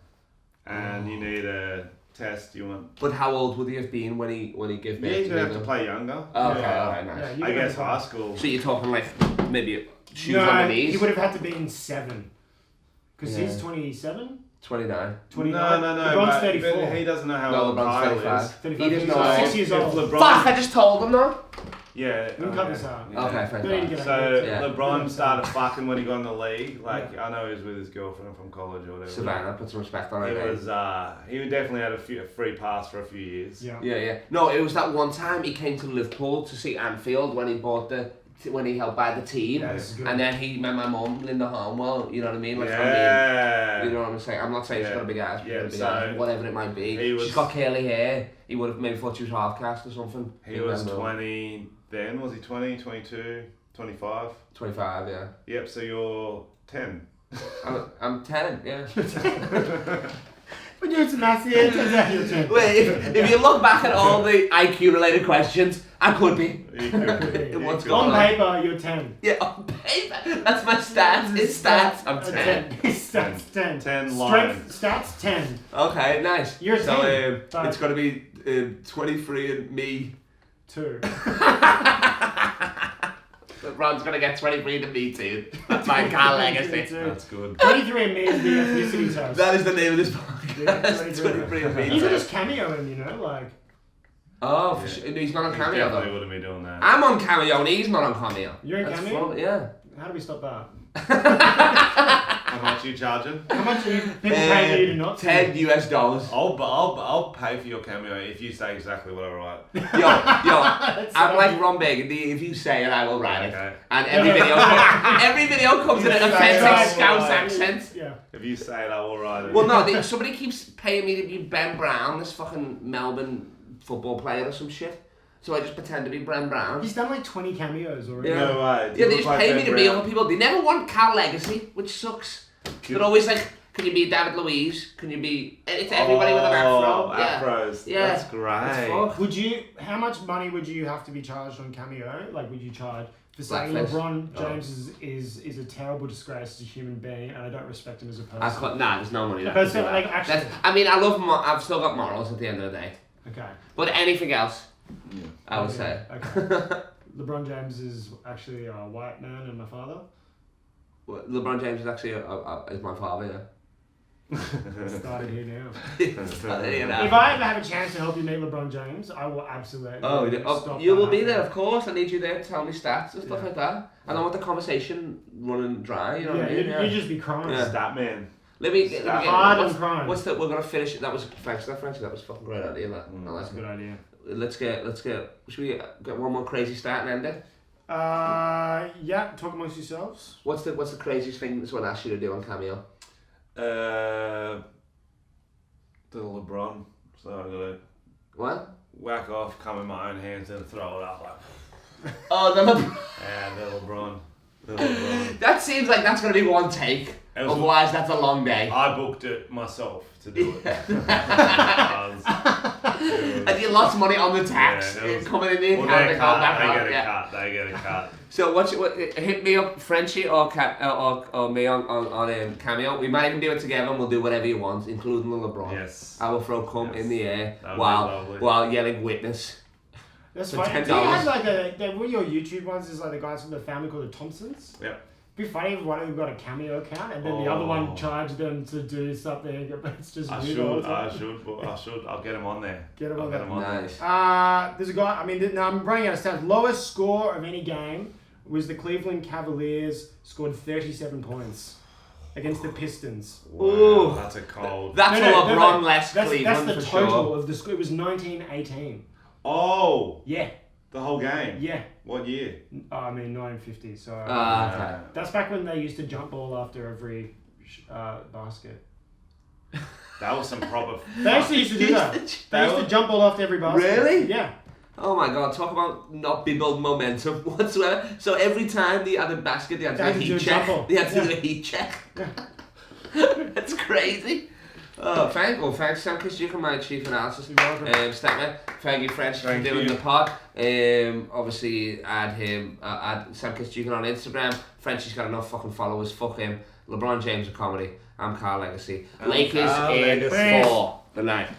and you need a test. You want. But how old would he have been when he gave birth? Yeah, you're to gonna have them? to play younger. Oh, okay, Yeah. alright, nice. Yeah, I guess high school. So you're talking like maybe shoes on the knees? he would have had to be in 7. Because Yeah. he's 27? 29. 29? No. LeBron's but 34. He doesn't know how No, old LeBron's Kyle 35. is. 35. He doesn't He's know. like 6 years old. LeBron. Fuck! I just told him though. Yeah. We can cut this out. Yeah. Okay, fair Don't need to enough. get So Yeah. LeBron started fucking when he got in the league. Like I know he was with his girlfriend from college or whatever. Savannah, put some respect on it. It was he definitely had a free pass for a few years. Yeah. Yeah. No, it was that one time he came to Liverpool to see Anfield when he helped buy the team, Yeah, this is good. and then he met my mum, Linda Harmwell. You know what I mean? Like, Yeah. you know what I'm saying? I'm not saying she's got a big ass, Yeah, big so ass, whatever it might be. She's got curly hair. He would have maybe thought she was half caste or something. He was 20 then. Was he 20, 22, 25? 25, yeah. Yep. So you're 10. I'm 10, yeah. But you're to maths, yeah, it turns out you're 10. Wait, if you look back at all the IQ related questions, I could be. You could be. What's You going On on? paper, you're 10. Yeah, on paper. That's my stats. It's stats. I'm 10. Stats 10. 10 lions. Strength stats 10. Okay, nice. You're 10. So it's going to be 23 and me. 2. LeBron's going to get 23 and me too. That's my car legacy. That's good. 23 and me is the ethnicity test. That is the name of this podcast. 23 and me. You could just cameo him, you know, like. Oh, for sure. He's not on He Cameo definitely though. wouldn't be doing that. I'm on Cameo and he's not on Cameo. You're in That's Cameo? fun, yeah. How do we stop that? How much are you charging? How much are you people paying you to not see? $10 US. I'll pay for your cameo if you say exactly what I write. Yo, I'm like Ron Burgundy. If you say it, I will write it. Okay. And every video comes in an offensive Scouse accent. Yeah. If you say it, I will write it. Well, no, somebody keeps paying me to be Ben Brown, this fucking Melbourne football player or some shit. So I just pretend to be Ben Brown. He's done like 20 cameos already. Yeah. No way. Yeah, they just pay me to be other people. They never want Cal Legacy, which sucks. They're always like, can you be David Luiz? Can you be... It's everybody with an afro. Yeah. Afros. Yeah. That's great. It's Would you? How much money would you have to be charged on Cameo? Like, would you charge for saying Blackface. LeBron James is a terrible disgrace as a human being, and I don't respect him as a person? There's no money. But so, like, actually, I mean, I love. I've still got morals at the end of the day. okay. But anything else, Yeah. I would say. Okay. LeBron James is actually a white man and my father. LeBron James is actually is my father. Yeah. Started here now. Started here now. If I ever have a chance to help you meet LeBron James, I will absolutely. Oh, you will be there, of course. I need you there to tell me stats and stuff like that. I don't want the conversation running dry. You know what I mean? You'd just be crying. Yeah. Stat man. Let me get crying. What's that? We're gonna finish it. That was French. That was a fucking great idea. That's a good idea. Let's get. Should we get one more crazy stat and end it? Yeah. Talk amongst yourselves. What's the craziest thing that someone asked you to do on Cameo? The LeBron. So I'm gonna What? whack off, come in my own hands and throw it up like. Oh, the LeBron. Yeah, the LeBron. That seems like that's gonna be one take. Otherwise, that's a long day. I booked it myself to do it. And you lost money on the tax coming in the account. They get a cut. So what hit me up, Frenchy or me on Cameo. We might even do it together and we'll do whatever you want, including the LeBron. Yes. I will throw cum in the air while yelling witness. That's funny. Do you have like one of your YouTube ones is like the guys from the family called the Thompsons? Yep. It'd be funny if one of them got a Cameo account and then the other one charged them to do something, but it's just I should. I'll get him on there. Get him on there. Nice. There's a guy, I'm running out of stats. Lowest score of any game was the Cleveland Cavaliers scored 37 points against the Pistons. Wow, ooh, that's a cold. That's a LeBron-less Cleveland That's the for total sure. of the score. It was 19-18. Oh. Yeah. The whole game? Yeah. What year? 1950. So okay. that's back when they used to jump ball after every basket. That was some proper. They actually used to do that. They used to jump ball after every basket. Really? Yeah. Oh my god, talk about not building momentum whatsoever. So every time they had a basket, they had to do a heat check. They had to do a heat check. That's crazy. Oh, thanks, Sam Kissajukian, my chief analysis. Statman. Thank you, French, for doing the pod. Obviously, add Sam Kissajukian on Instagram. Frenchie's got enough fucking followers. Fuck him. LeBron James of comedy. I'm Carl Legacy. Lakers in 4. Good night.